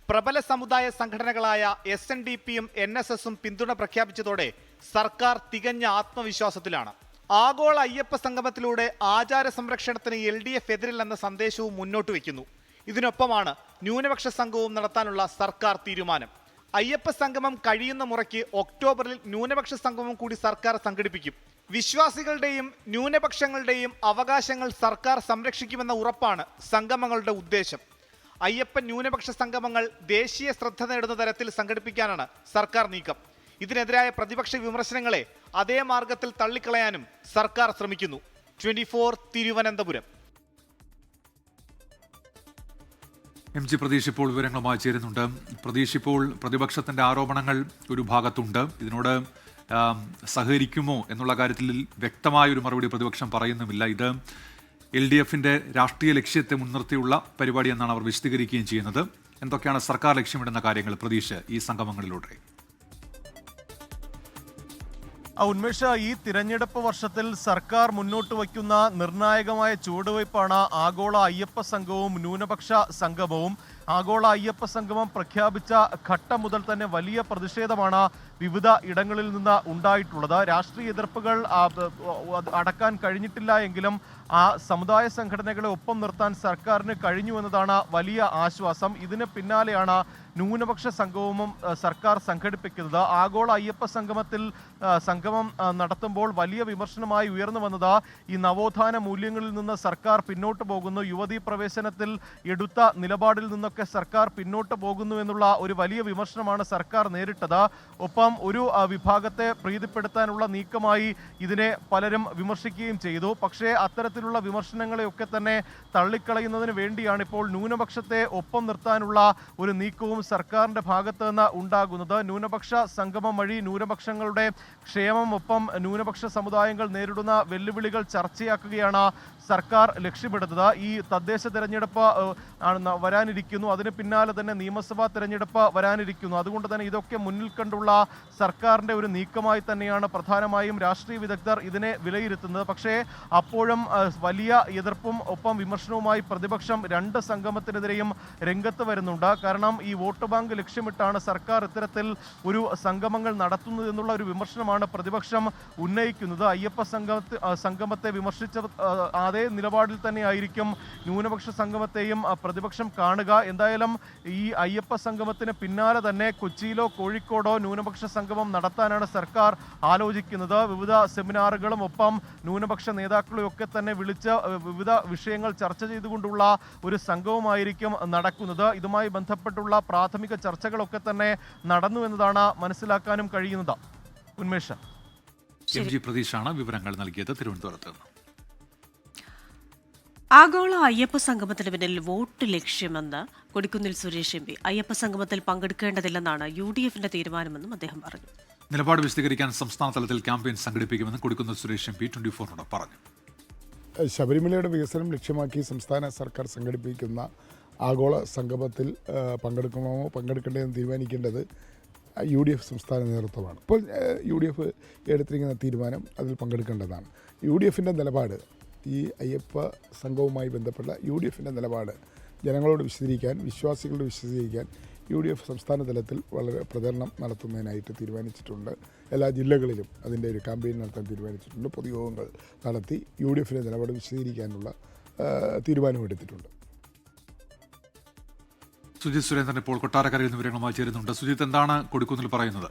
പ്രബല സമുദായ സംഘടനകളായ SNDP-യും NSS-ഉം പിന്തുണ പ്രഖ്യാപിച്ചതോടെ സർക്കാർ തികഞ്ഞ ആത്മവിശ്വാസത്തിലാണ്. ആഗോള അയ്യപ്പ സംഗമത്തിലൂടെ ആചാര സംരക്ഷണത്തിന് LDF എതിരില്ലെന്ന സന്ദേശവും മുന്നോട്ട് വയ്ക്കുന്നു. ഇതിനൊപ്പമാണ് ന്യൂനപക്ഷ സംഘവും നടത്താനുള്ള സർക്കാർ തീരുമാനം. അയ്യപ്പ സംഗമം കഴിയുന്ന മുറയ്ക്ക് ഒക്ടോബറിൽ ന്യൂനപക്ഷ സംഗമം കൂടി സർക്കാർ സംഘടിപ്പിക്കും. വിശ്വാസികളുടെയും ന്യൂനപക്ഷങ്ങളുടെയും അവകാശങ്ങൾ സർക്കാർ സംരക്ഷിക്കുമെന്ന ഉറപ്പാണ് സംഗമങ്ങളുടെ ഉദ്ദേശം. അയ്യപ്പൻ ന്യൂനപക്ഷ സംഗമങ്ങൾ ദേശീയ ശ്രദ്ധ നേടുന്ന തരത്തിൽ സംഘടിപ്പിക്കാനാണ് സർക്കാർ നീക്കം. ഇതിനെതിരായ പ്രതിപക്ഷ വിമർശനങ്ങളെ അതേ മാർഗത്തിൽ തള്ളിക്കളയാനും സർക്കാർ ശ്രമിക്കുന്നു. 24 തിരുവനന്തപുരം. MG പ്രതീഷ് ഇപ്പോൾ വിവരങ്ങളുമായി ചേരുന്നുണ്ട്. പ്രതീഷ്, ഇപ്പോൾ പ്രതിപക്ഷത്തിന്റെ ആരോപണങ്ങൾ ഒരു ഭാഗത്തുണ്ട്. ഇതിനോട് സഹകരിക്കുമോ എന്നുള്ള കാര്യത്തിൽ വ്യക്തമായൊരു മറുപടി പ്രതിപക്ഷം പറയുന്നുമില്ല. ഇത് LDF-ന്റെ രാഷ്ട്രീയ ലക്ഷ്യത്തെ മുൻനിർത്തിയുള്ള പരിപാടി എന്നാണ് അവർ വിശദീകരിക്കുകയും ചെയ്യുന്നത്. എന്തൊക്കെയാണ് സർക്കാർ ലക്ഷ്യമിടുന്ന കാര്യങ്ങൾ പ്രതീക്ഷ ഈ സംഗമങ്ങളിലൂടെ? ഉന്മേഷ, ഈ തിരഞ്ഞെടുപ്പ് വർഷത്തിൽ സർക്കാർ മുന്നോട്ട് വയ്ക്കുന്ന നിർണായകമായ ചുവടുവയ്പ്പാണ് ആഗോള അയ്യപ്പ സംഘവും ന്യൂനപക്ഷ സംഗമവും. ആഗോള അയ്യപ്പ സംഗമം പ്രഖ്യാപിച്ച ഘട്ടം മുതൽ തന്നെ വലിയ പ്രതിഷേധമാണ് വിവിധ ഇടങ്ങളിൽ നിന്ന് ഉണ്ടായിട്ടുള്ളത്. രാഷ്ട്രീയ എതിർപ്പുകൾ അടക്കാൻ കഴിഞ്ഞിട്ടില്ല എങ്കിലും ആ സമുദായ സംഘടനകളെ ഒപ്പം നിർത്താൻ സർക്കാരിന് കഴിഞ്ഞു എന്നതാണ് വലിയ ആശ്വാസം. ഇതിന് പിന്നാലെയാണ് ന്യൂനപക്ഷ സംഗമവും സർക്കാർ സംഘടിപ്പിക്കുന്നത്. ആഗോള അയ്യപ്പ സംഗമം നടത്തുമ്പോൾ വലിയ വിമർശനമായി ഉയർന്നു വന്നത് ഈ നവോത്ഥാന മൂല്യങ്ങളിൽ നിന്ന് സർക്കാർ പിന്നോട്ട് പോകുന്നു, യുവതീ പ്രവേശനത്തിൽ എടുത്ത നിലപാടിൽ നിന്നൊക്കെ സർക്കാർ പിന്നോട്ട് പോകുന്നു എന്നുള്ള ഒരു വലിയ വിമർശനമാണ് സർക്കാർ നേരിട്ടത്. ഒപ്പം ഒരു വിഭാഗത്തെ പ്രീതിപ്പെടുത്താനുള്ള നീക്കമായി ഇതിനെ പലരും വിമർശിക്കുകയും ചെയ്തു. പക്ഷേ അത്തരത്തിലുള്ള വിമർശനങ്ങളെയൊക്കെ തന്നെ തള്ളിക്കളയുന്നതിന് വേണ്ടിയാണ് ഇപ്പോൾ ന്യൂനപക്ഷത്തെ ഒപ്പം നിർത്താനുള്ള ഒരു നീക്കവും സർക്കാരിന്റെ ഭാഗത്ത് നിന്ന് ഉണ്ടാകുന്നത്. ന്യൂനപക്ഷ സംഗമം വഴി ന്യൂനപക്ഷങ്ങളുടെ ക്ഷേമം, ഒപ്പം ന്യൂനപക്ഷ സമുദായങ്ങൾ നേരിടുന്ന വെല്ലുവിളികൾ ചർച്ചയാക്കുകയാണ് സർക്കാർ ലക്ഷ്യമിടുന്നത്. ഈ തദ്ദേശ തെരഞ്ഞെടുപ്പ് വരാനിരിക്കുന്നു, അതിന് പിന്നാലെ തന്നെ നിയമസഭാ തെരഞ്ഞെടുപ്പ് വരാനിരിക്കുന്നു. അതുകൊണ്ട് തന്നെ ഇതൊക്കെ മുന്നിൽ കണ്ടുള്ള സർക്കാരിന്റെ ഒരു നീക്കമായി തന്നെയാണ് പ്രധാനമായും രാഷ്ട്രീയ വിദഗ്ധർ ഇതിനെ വിലയിരുത്തുന്നത്. പക്ഷേ അപ്പോഴും വലിയ എതിർപ്പും ഒപ്പം വിമർശനവുമായി പ്രതിപക്ഷം രണ്ട് സംഗമത്തിനെതിരെയും രംഗത്ത് വരുന്നുണ്ട്. കാരണം ഈ വോട്ട് ബാങ്ക് ലക്ഷ്യമിട്ടാണ് സർക്കാർ ഇത്തരത്തിൽ ഒരു സംഗമങ്ങൾ നടത്തുന്നത് എന്നുള്ള ഒരു വിമർശനമാണ് പ്രതിപക്ഷം ഉന്നയിക്കുന്നത്. അയ്യപ്പ സംഗമത്തെ വിമർശിച്ച അതേ നിലപാടിൽ തന്നെയായിരിക്കും ന്യൂനപക്ഷ സംഗമത്തെയും പ്രതിപക്ഷം കാണുക. എന്തായാലും ഈ അയ്യപ്പ സംഗമത്തിന് പിന്നാലെ തന്നെ കൊച്ചിയിലോ കോഴിക്കോടോ ന്യൂനപക്ഷ സംഗമം നടത്താനാണ് സർക്കാർ ആലോചിക്കുന്നത്. വിവിധ സെമിനാറുകളും ഒപ്പം ന്യൂനപക്ഷ നേതാക്കളെ ഒക്കെ തന്നെ വിളിച്ച് വിവിധ വിഷയങ്ങൾ ചർച്ച ചെയ്തുകൊണ്ടുള്ള ഒരു സംഗമമായിരിക്കും നടക്കുന്നത്. ഇതുമായി ബന്ധപ്പെട്ടുള്ള പ്രാഥമിക ചർച്ചകളൊക്കെ തന്നെ നടന്നു എന്നതാണ് മനസ്സിലാക്കാനും കഴിയുന്നത്. ഉന്മേഷ്, MG പ്രതീഷാണ് വിവരങ്ങൾ നൽകിയത് തിരുവനന്തപുരത്ത്. ആഗോള അയ്യപ്പ സംഗമത്തിന് പിന്നിൽ വോട്ട് ലക്ഷ്യമെന്ന് കൊടിക്കുന്നിൽ സുരേഷ് MP. അയ്യപ്പ സംഗമത്തിൽ പങ്കെടുക്കേണ്ടതില്ലെന്നാണ് UDF-ന്റെ തീരുമാനമെന്നും അദ്ദേഹം പറഞ്ഞു. നിലപാട് വിശദീകരിക്കാൻ സംസ്ഥാന തലത്തിൽ ക്യാമ്പയിൻ സംഘടിപ്പിക്കുമെന്ന് കൊടിക്കുന്നിൽ സുരേഷ് MP 24-നോട് പറഞ്ഞു. ശബരിമലയുടെ വികസനം ലക്ഷ്യമാക്കി സംസ്ഥാന സർക്കാർ സംഘടിപ്പിക്കുന്ന ആഗോള സംഗമത്തിൽ പങ്കെടുക്കേണ്ടതെന്ന് തീരുമാനിക്കേണ്ടത് UDF സംസ്ഥാന നേതൃത്വമാണ്. ഇപ്പോൾ UDF എടുത്തിരിക്കുന്ന തീരുമാനം അതിൽ പങ്കെടുക്കേണ്ടതാണ്. UDF-ൻ്റെ നിലപാട്, ഈ അയ്യപ്പ സംഘവുമായി ബന്ധപ്പെട്ട UDF-ൻ്റെ നിലപാട് ജനങ്ങളോട് വിശദീകരിക്കാൻ, വിശ്വാസികളോട് വിശദീകരിക്കാൻ UDF സംസ്ഥാന തലത്തിൽ വളരെ പ്രചരണം നടത്തുന്നതിനായിട്ട് തീരുമാനിച്ചിട്ടുണ്ട്. എല്ലാ ജില്ലകളിലും അതിൻ്റെ ഒരു ക്യാമ്പയിൻ നടത്താൻ തീരുമാനിച്ചിട്ടുണ്ട്. പൊതുയോഗങ്ങൾ നടത്തി UDFിൻ്റെ നിലപാട് വിശദീകരിക്കാനുള്ള തീരുമാനമെടുത്തിട്ടുണ്ട്. സുജിത് സുരേന്ദ്രൻ ഇപ്പോൾ കൊട്ടാരക്കരയിൽ നിന്ന് വിവരങ്ങളുമായി ചേരുന്നുണ്ട്. സുജിത്ത്, എന്താണ് കൊടിക്കുന്നിൽ പറയുന്നത്?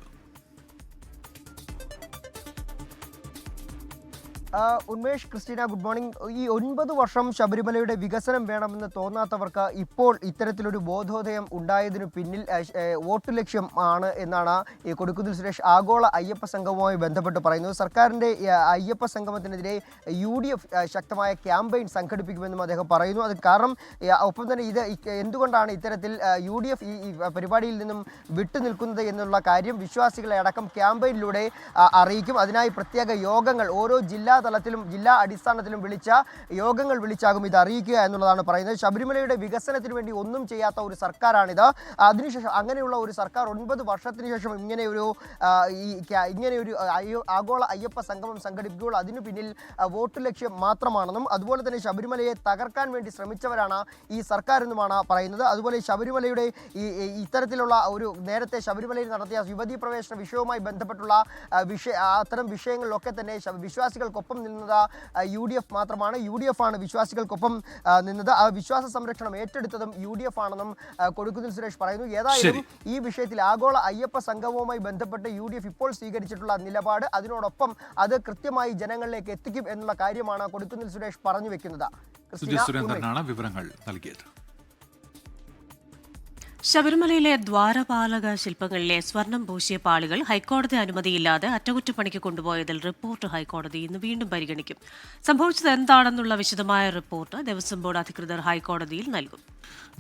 Unmesh, Christina, good morning. ഈ 9 വർഷം ശബരിമലയുടെ വികസനം വേണമെന്ന് തോന്നാത്തവർക്ക് ഇപ്പോൾ ഇത്തരത്തിലൊരു ബോധോദയം ഉണ്ടായതിനു പിന്നിൽ വോട്ട് ലക്ഷ്യം ആണ് എന്നാണ് ഈ കൊടിക്കുന്നിൽ സുരേഷ് ആഗോള അയ്യപ്പ സംഘവുമായി ബന്ധപ്പെട്ട് പറയുന്നത്. സർക്കാരിൻ്റെ അയ്യപ്പ സംഗമത്തിനെതിരെ UDF ശക്തമായ ക്യാമ്പയിൻ സംഘടിപ്പിക്കുമെന്നും അദ്ദേഹം പറയുന്നു. അത് കാരണം ഒപ്പം തന്നെ ഇത് എന്തുകൊണ്ടാണ് ഇത്തരത്തിൽ UDF ഈ പരിപാടിയിൽ നിന്നും വിട്ടുനിൽക്കുന്നത് എന്നുള്ള കാര്യം വിശ്വാസികളെ അടക്കം ക്യാമ്പയിനിലൂടെ അറിയിക്കും. അതിനായി പ്രത്യേക യോഗങ്ങൾ ഓരോ ജില്ലാ തലത്തിലും ജില്ലാ അടിസ്ഥാനത്തിലും വിളിച്ച യോഗങ്ങൾ വിളിച്ചാകും ഇത് അറിയിക്കുക എന്നുള്ളതാണ് പറയുന്നത്. ശബരിമലയുടെ വികസനത്തിന് വേണ്ടി ഒന്നും ചെയ്യാത്ത ഒരു സർക്കാരാണിത്. അതിനുശേഷം അങ്ങനെയുള്ള ഒരു സർക്കാർ 9 വർഷത്തിന് ശേഷം ഇങ്ങനെയൊരു ആഗോള അയ്യപ്പ സംഗമം സംഘടിപ്പിക്കുമ്പോൾ അതിനു പിന്നിൽ വോട്ട് ലക്ഷ്യം മാത്രമാണെന്നും അതുപോലെ തന്നെ ശബരിമലയെ തകർക്കാൻ വേണ്ടി ശ്രമിച്ചവരാണ് ഈ സർക്കാർ എന്നുമാണ് പറയുന്നത്. അതുപോലെ ശബരിമലയുടെ ഇത്തരത്തിലുള്ള ഒരു നേരത്തെ ശബരിമലയിൽ നടത്തിയ യുവതീ പ്രവേശന വിഷയവുമായി ബന്ധപ്പെട്ടുള്ള അത്തരം വിഷയങ്ങളിലൊക്കെ തന്നെ വിശ്വാസികൾക്കൊപ്പം നിന്നത് UDF മാത്രമാണ്. UDF ആണ് വിശ്വാസികൾക്കൊപ്പം നിന്നത്. ആ വിശ്വാസ സംരക്ഷണം ഏറ്റെടുത്തതും UDF ആണെന്നും കൊടിക്കുന്നിൽ സുരേഷ് പറയുന്നു. ഏതായാലും ഈ വിഷയത്തിൽ ആഗോള അയ്യപ്പ സംഗമവുമായി ബന്ധപ്പെട്ട് UDF ഇപ്പോൾ സ്വീകരിച്ചിട്ടുള്ള നിലപാട് അതിനോടൊപ്പം അത് കൃത്യമായി ജനങ്ങളിലേക്ക് എത്തിക്കും എന്നുള്ള കാര്യമാണ് കൊടിക്കുന്നിൽ സുരേഷ് പറഞ്ഞു വെക്കുന്നത്. സുരേന്ദ്രനാണ് വിവരങ്ങൾ നൽകിയത്. ശബരിമലയിലെ ദ്വാരപാലക ശില്പങ്ങളിലെ സ്വർണം പൂശിയ പാളികൾ ഹൈക്കോടതി അനുമതിയില്ലാതെ അറ്റകുറ്റപ്പണിക്ക് കൊണ്ടുപോയതിൽ റിപ്പോർട്ട് ഹൈക്കോടതി ഇന്ന് വീണ്ടും പരിഗണിക്കും. സംഭവിച്ചത് എന്താണെന്നുള്ള വിശദമായ റിപ്പോർട്ട് ദേവസ്വം ബോർഡ് അധികൃതർ ഹൈക്കോടതിയിൽ നൽകും.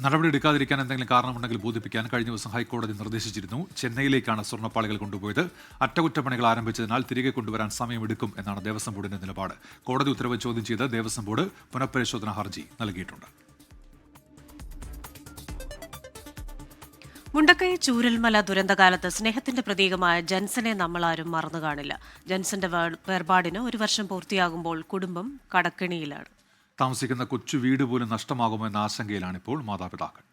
നടപടി എടുക്കാതിരിക്കാൻ എന്തെങ്കിലും കാരണമുണ്ടെങ്കിൽ ബോധിപ്പിക്കാൻ കഴിഞ്ഞ ദിവസം ഹൈക്കോടതി നിർദ്ദേശിച്ചിരുന്നു. ചെന്നൈയിലേക്കാണ് സ്വർണ്ണപ്പാളികൾ കൊണ്ടുപോയത്. അറ്റകുറ്റപ്പണികൾ ആരംഭിച്ചതിനാൽ തിരികെ കൊണ്ടുവരാൻ സമയമെടുക്കും എന്നാണ് ദേവസ്വം ബോർഡിന്റെ നിലപാട്. കോടതി ഉത്തരവ് ചോദ്യം ചെയ്ത് ദേവസ്വം ബോർഡ് പുനഃപരിശോധനാ ഹർജി നൽകിയിട്ടുണ്ട്. മുണ്ടക്കൈ ചൂരൽമല ദുരന്തകാലത്ത് സ്നേഹത്തിന്റെ പ്രതീകമായ ജൻസനെ നമ്മളാരും മറന്നു കാണില്ല. ജൻസന്റെ വേർപാടിന് 1 വർഷം പൂർത്തിയാകുമ്പോൾ കുടുംബം കടക്കെണിയിലാണ്. താമസിക്കുന്ന കൊച്ചു വീട് പോലും നഷ്ടമാകുമെന്ന ആശങ്കയിലാണിപ്പോൾ മാതാപിതാക്കൾ.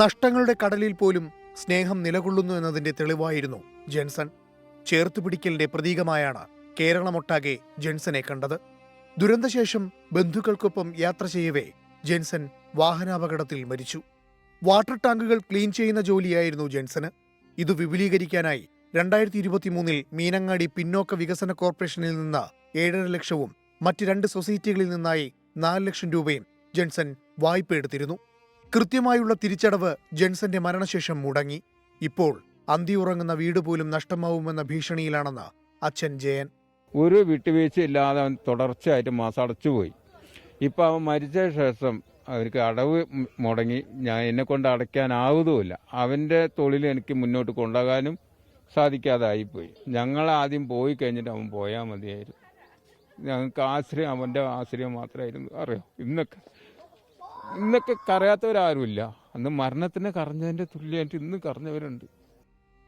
നഷ്ടങ്ങളുടെ കടലിൽ പോലും സ്നേഹം നിലകൊള്ളുന്നു എന്നതിന്റെ തെളിവായിരുന്നു ജെൻസൺ. ചേർത്തുപിടിക്കലിന്റെ പ്രതീകമായാണ് കേരളമൊട്ടാകെ ജെൻസനെ കണ്ടത്. ദുരന്തശേഷം ബന്ധുക്കൾക്കൊപ്പം യാത്ര ചെയ്യവേ ജെൻസൺ വാഹനാപകടത്തിൽ മരിച്ചു. വാട്ടർ ടാങ്കുകൾ ക്ലീൻ ചെയ്യുന്ന ജോലിയായിരുന്നു ജെൻസന്. ഇത് വിപുലീകരിക്കാനായി 2023 മീനങ്ങാടി പിന്നോക്ക വികസന കോർപ്പറേഷനിൽ നിന്ന് 7.5 ലക്ഷവും മറ്റ് 2 സൊസൈറ്റികളിൽ നിന്നായി 4 ലക്ഷം രൂപയും ജെൻസൺ വായ്പ എടുത്തിരുന്നു. കൃത്യമായുള്ള തിരിച്ചടവ് ജെൻസന്റെ മരണശേഷം മുടങ്ങി. ഇപ്പോൾ അന്തിയുറങ്ങുന്ന വീട് പോലും നഷ്ടമാവുമെന്ന ഭീഷണിയിലാണെന്ന് അച്ഛൻ ജയൻ. ഒരു വിട്ടുവീഴ്ചയില്ലാതെ അവൻ തുടർച്ചയായിട്ട് മാസം അടച്ചുപോയി. ഇപ്പം അവൻ മരിച്ച ശേഷം അവർക്ക് അടവ് മുടങ്ങി. എന്നെ കൊണ്ട് അടയ്ക്കാനാവുതുമില്ല. അവൻ്റെ തൊഴിൽ എനിക്ക് മുന്നോട്ട് കൊണ്ടുപോകാനും സാധിക്കാതായിപ്പോയി. ഞങ്ങൾ ആദ്യം പോയി കഴിഞ്ഞിട്ട് അവൻ പോയാൽ മതിയായിരുന്നു. ഞങ്ങൾക്ക് ആശ്രയം അവൻ്റെ ആശ്രയം മാത്രമായിരുന്നു. അറിയോ, ഇന്നൊക്കെ കരയാത്തവരാരുമില്ല. അന്ന് മരണത്തിന് കരഞ്ഞതിന്റെ തുല്യമായിട്ട് ഇന്ന് കരഞ്ഞവരുണ്ട്.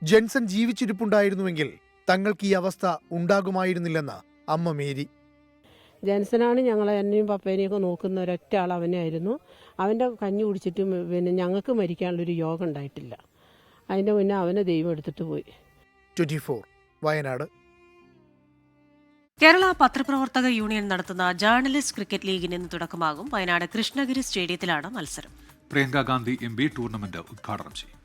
ജെൻസൺ ജീവിച്ചിരിപ്പുണ്ടായിരുന്നുവെങ്കിൽ തങ്ങൾക്ക് ഈ അവസ്ഥ ഉണ്ടാകുമായിരുന്നില്ലെന്ന് അമ്മ മേരി. ജെൻസനാണ് ഞങ്ങളെ എന്നെയും പപ്പേനെയൊക്കെ നോക്കുന്ന ഒരൊറ്റ ആൾ അവനായിരുന്നു. അവൻ്റെ കഞ്ഞി കുടിച്ചിട്ടും പിന്നെ ഞങ്ങൾക്ക് മരിക്കാനുള്ളൊരു യോഗം ഉണ്ടായിട്ടില്ല. അതിൻ്റെ മുന്നേ അവനെ ദൈവം എടുത്തിട്ട് പോയി. 24 വയനാട്. കേരള പത്രപ്രവർത്തക യൂണിയൻ നടത്തുന്ന ജേർണലിസ്റ്റ് ക്രിക്കറ്റ് ലീഗിന് ഇന്ന് തുടക്കമാകും. വയനാട് കൃഷ്ണഗിരി സ്റ്റേഡിയത്തിലാണ് മത്സരം. പ്രിയങ്ക ഗാന്ധി MP ടൂർണമെന്റ് ഉദ്ഘാടനം ചെയ്യും.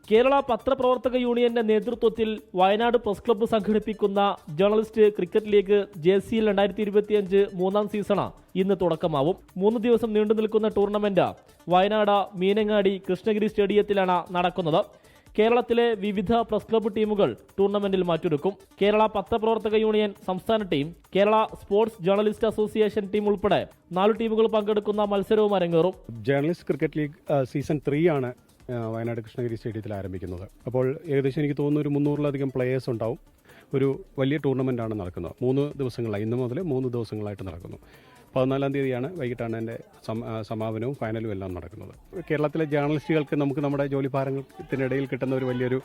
കേരള പത്രപ്രവർത്തക യൂണിയന്റെ നേതൃത്വത്തിൽ വയനാട് പ്രസ് ക്ലബ്ബ് സംഘടിപ്പിക്കുന്ന ജേർണലിസ്റ്റ് ക്രിക്കറ്റ് ലീഗ് JCL 2025 മൂന്നാം സീസണ് ഇന്ന് തുടക്കമാവും. 3 ദിവസം നീണ്ടു നിൽക്കുന്ന ടൂർണമെന്റ് വയനാട് മീനങ്ങാടി കൃഷ്ണഗിരി സ്റ്റേഡിയത്തിലാണ് നടക്കുന്നത്. കേരളത്തിലെ വിവിധ പ്രസ് ക്ലബ്ബ് ടീമുകൾ ടൂർണമെന്റിൽ മാറ്റെടുക്കും. കേരള പത്രപ്രവർത്തക യൂണിയൻ സംസ്ഥാന team, Kerala sports journalist association team ഉൾപ്പെടെ 4 ടീമുകൾ പങ്കെടുക്കുന്ന മത്സരവും അരങ്ങേറും. ജേർണലിസ്റ്റ് ക്രിക്കറ്റ് ലീഗ് സീസൺ 3 ആണ് വയനാട് കൃഷ്ണഗിരി സ്റ്റേഡിയത്തിൽ ആരംഭിക്കുന്നത്. അപ്പോൾ ഏകദേശം എനിക്ക് തോന്നുന്നു ഒരു 300-ലധികം പ്ലേയേഴ്സ് ഉണ്ടാവും. ഒരു വലിയ ടൂർണമെൻ്റാണ് നടക്കുന്നത്. 3 ദിവസങ്ങളായി, ഇന്ന് മുതൽ 3 ദിവസങ്ങളായിട്ട് നടക്കുന്നു. 14-ാം തീയതിയാണ് വൈകിട്ടാണ് എൻ്റെ സമാപനവും ഫൈനലും എല്ലാം നടക്കുന്നത്. കേരളത്തിലെ ജേർണലിസ്റ്റുകൾക്ക് നമുക്ക് നമ്മുടെ ജോലിഭാരത്തിനിടയിൽ കിട്ടുന്ന ഒരു വലിയൊരു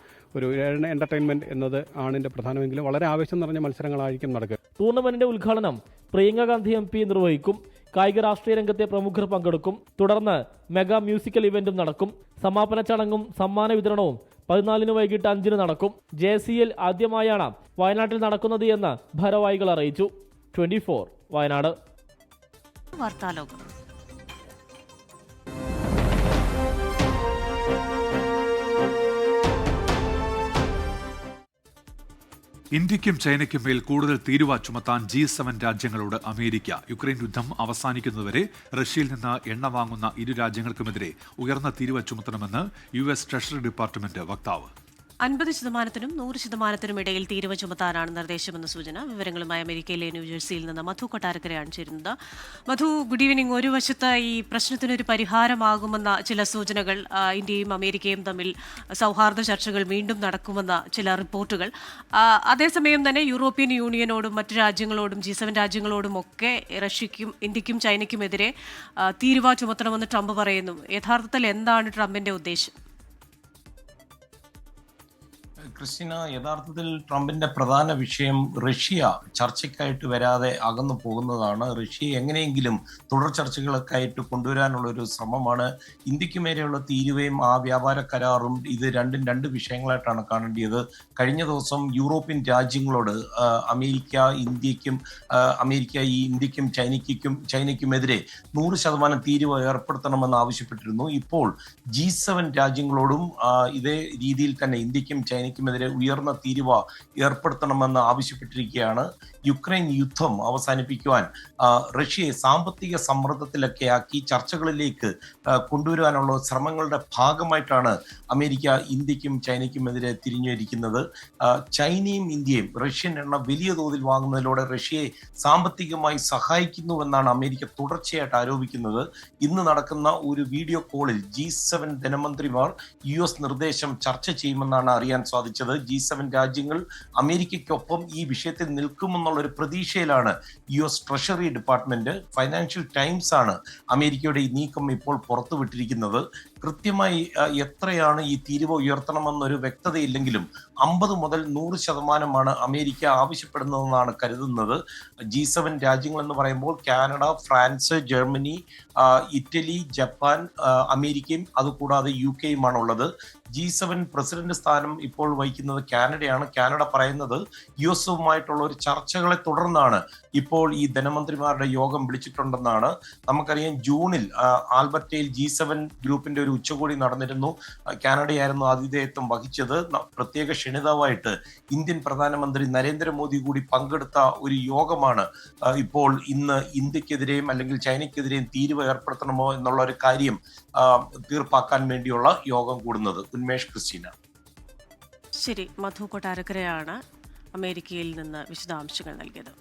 എൻ്റർടൈൻമെൻറ്റ് എന്നത് ആണിൻ്റെ പ്രധാനമെങ്കിലും വളരെ ആവേശം നിറഞ്ഞ മത്സരങ്ങളായിരിക്കും നടക്കുക. ടൂർണമെന്റിന്റെ ഉദ്ഘാടനം പ്രിയങ്ക ഗാന്ധി MP നിർവഹിക്കും. കായിക രാഷ്ട്രീയ രംഗത്തെ പ്രമുഖർ പങ്കെടുക്കും. തുടർന്ന് മെഗാ മ്യൂസിക്കൽ ഇവന്റും നടക്കും. സമാപന ചടങ്ങും സമ്മാന വിതരണവും 14 വൈകിട്ട് 5 നടക്കും. JCL ആദ്യമായാണ് വയനാട്ടിൽ നടക്കുന്നത് എന്ന് ഭാരവാഹികൾ അറിയിച്ചു. 24 വയനാട്. വാർത്താലോകം. ഇന്ത്യക്കും ചൈനയ്ക്കും മേൽ കൂടുതൽ തീരുവ ചുമത്താൻ G7 രാജ്യങ്ങളോട് അമേരിക്ക. യുക്രൈൻ യുദ്ധം അവസാനിക്കുന്നതുവരെ റഷ്യയിൽ നിന്ന് എണ്ണ വാങ്ങുന്ന ഇരു രാജ്യങ്ങൾക്കുമെതിരെ ഉയർന്ന തീരുവ ചുമത്തണമെന്ന് US ട്രഷറി ഡിപ്പാർട്ട്മെന്റ് വക്താവ്. 50%-നും 100%-നും ഇടയിൽ തീരുവ ചുമത്താനാണ് നിർദ്ദേശമെന്ന സൂചന. വിവരങ്ങളുമായി അമേരിക്കയിലെ ന്യൂജേഴ്സിയിൽ നിന്ന് മധു കൊട്ടാരക്കരയാണ് ചേരുന്നത്. മധു, ഗുഡ് ഈവനിങ്. ഒരു വശത്ത് ഈ പ്രശ്നത്തിനൊരു പരിഹാരമാകുമെന്ന ചില സൂചനകൾ, ഇന്ത്യയും അമേരിക്കയും തമ്മിൽ സൗഹാർദ്ദ ചർച്ചകൾ വീണ്ടും നടക്കുമെന്ന ചില റിപ്പോർട്ടുകൾ. അതേസമയം തന്നെ യൂറോപ്യൻ യൂണിയനോടും മറ്റു രാജ്യങ്ങളോടും G7 രാജ്യങ്ങളോടും ഒക്കെ റഷ്യയ്ക്കും ഇന്ത്യക്കും ചൈനയ്ക്കുമെതിരെ തീരുവ ചുമത്തണമെന്ന് ട്രംപ് പറയുന്നു. യഥാർത്ഥത്തിൽ എന്താണ് ട്രംപിന്റെ ഉദ്ദേശം? ക്രിസ്റ്റിന, യഥാർത്ഥത്തിൽ ട്രംപിന്റെ പ്രധാന വിഷയം റഷ്യ ചർച്ചയ്ക്കായിട്ട് വരാതെ അകന്നു പോകുന്നതാണ്. റഷ്യയെ എങ്ങനെയെങ്കിലും തുടർ ചർച്ചകൾക്കായിട്ട് കൊണ്ടുവരാനുള്ള ഒരു ശ്രമമാണ്. ഇന്ത്യക്ക് മേലെയുള്ള തീരുവയും ആ വ്യാപാര കരാറും ഇത് രണ്ടും രണ്ട് വിഷയങ്ങളായിട്ടാണ് കാണേണ്ടത്. കഴിഞ്ഞ ദിവസം യൂറോപ്യൻ രാജ്യങ്ങളോട് അമേരിക്ക ഇന്ത്യക്കും ചൈനയ്ക്കുമെതിരെ 100% തീരുവ ഏർപ്പെടുത്തണമെന്ന് ആവശ്യപ്പെട്ടിരുന്നു. ഇപ്പോൾ G7 രാജ്യങ്ങളോടും ഇതേ രീതിയിൽ തന്നെ ഇന്ത്യക്കും ചൈനയ്ക്കുമെതിരെ ഉയർന്ന തീരുവ ഏർപ്പെടുത്തണമെന്ന് ആവശ്യപ്പെട്ടിരിക്കുകയാണ്. യുക്രൈൻ യുദ്ധം അവസാനിപ്പിക്കുവാൻ റഷ്യയെ സാമ്പത്തിക സമ്മർദ്ദത്തിലൊക്കെ ആക്കി ചർച്ചകളിലേക്ക് കൊണ്ടുവരാനുള്ള ശ്രമങ്ങളുടെ ഭാഗമായിട്ടാണ് അമേരിക്ക ഇന്ത്യക്കും ചൈനയ്ക്കുമെതിരെ തിരിഞ്ഞിരിക്കുന്നത്. ചൈനയും ഇന്ത്യയും റഷ്യൻ എണ്ണ വലിയ തോതിൽ വാങ്ങുന്നതിലൂടെ റഷ്യയെ സാമ്പത്തികമായി സഹായിക്കുന്നുവെന്നാണ് അമേരിക്ക തുടർച്ചയായിട്ട് ആരോപിക്കുന്നത്. ഇന്ന് നടക്കുന്ന ഒരു വീഡിയോ കോളിൽ G7 ധനമന്ത്രിമാർ US നിർദ്ദേശം ചർച്ച ചെയ്യുമെന്നാണ് അറിയാൻ സാധിച്ചത്. G7 രാജ്യങ്ങൾ അമേരിക്കയ്ക്കൊപ്പം ഈ വിഷയത്തിൽ നിൽക്കുമെന്നുള്ളൊരു പ്രതീക്ഷയിലാണ് US treasury department. Financial times ആണ് അമേരിക്കയുടെ ഈ നീക്കം ഇപ്പോൾ പുറത്തുവിട്ടിരിക്കുന്നത്. കൃത്യമായി എത്രയാണ് ഈ തീരുവ ഉയർത്തണമെന്നൊരു വ്യക്തതയില്ലെങ്കിലും 50 മുതൽ 100% അമേരിക്ക ആവശ്യപ്പെടുന്നതെന്നാണ് കരുതുന്നത്. G7 രാജ്യങ്ങൾ എന്ന് പറയുമ്പോൾ Canada, France, Germany, Italy, Japan, അമേരിക്കയും അതുകൂടാതെ UK-യുമാണ് ഉള്ളത്. G7 പ്രസിഡന്റ് സ്ഥാനം ഇപ്പോൾ വഹിക്കുന്നത് കാനഡയാണ്. കാനഡ പറയുന്നത് US-ഉമായിട്ടുള്ള ഒരു ചർച്ചകളെ തുടർന്നാണ് ഇപ്പോൾ ഈ ധനമന്ത്രിമാരുടെ യോഗം വിളിച്ചിട്ടുണ്ടെന്നാണ്. നമുക്കറിയാം ജൂണിൽ ആൽബർട്ടയിൽ G7 ഗ്രൂപ്പിന്റെ ഒരു ഉച്ചകോടി നടന്നിരുന്നു. കാനഡയായിരുന്നു ആതിഥേയത്വം വഹിച്ചത്. പ്രത്യേക ക്ഷണിതാവായിട്ട് ഇന്ത്യൻ പ്രധാനമന്ത്രി നരേന്ദ്രമോദി കൂടി പങ്കെടുത്ത ഒരു യോഗമാണ് ഇപ്പോൾ ഇന്ന് ഇന്ത്യക്കെതിരെയും അല്ലെങ്കിൽ ചൈനയ്ക്കെതിരെയും തീരുവ ഏർപ്പെടുത്തണമോ എന്നുള്ള ഒരു കാര്യം തീർപ്പാക്കാൻ വേണ്ടിയുള്ള യോഗം കൂടുന്നത്. ഉന്മേഷ്, ക്രിസ്റ്റീന. ശരി, മധു കൊട്ടാരക്കരയാണ് അമേരിക്കയിൽ നിന്ന് വിശദാംശങ്ങൾ നൽകിയത്.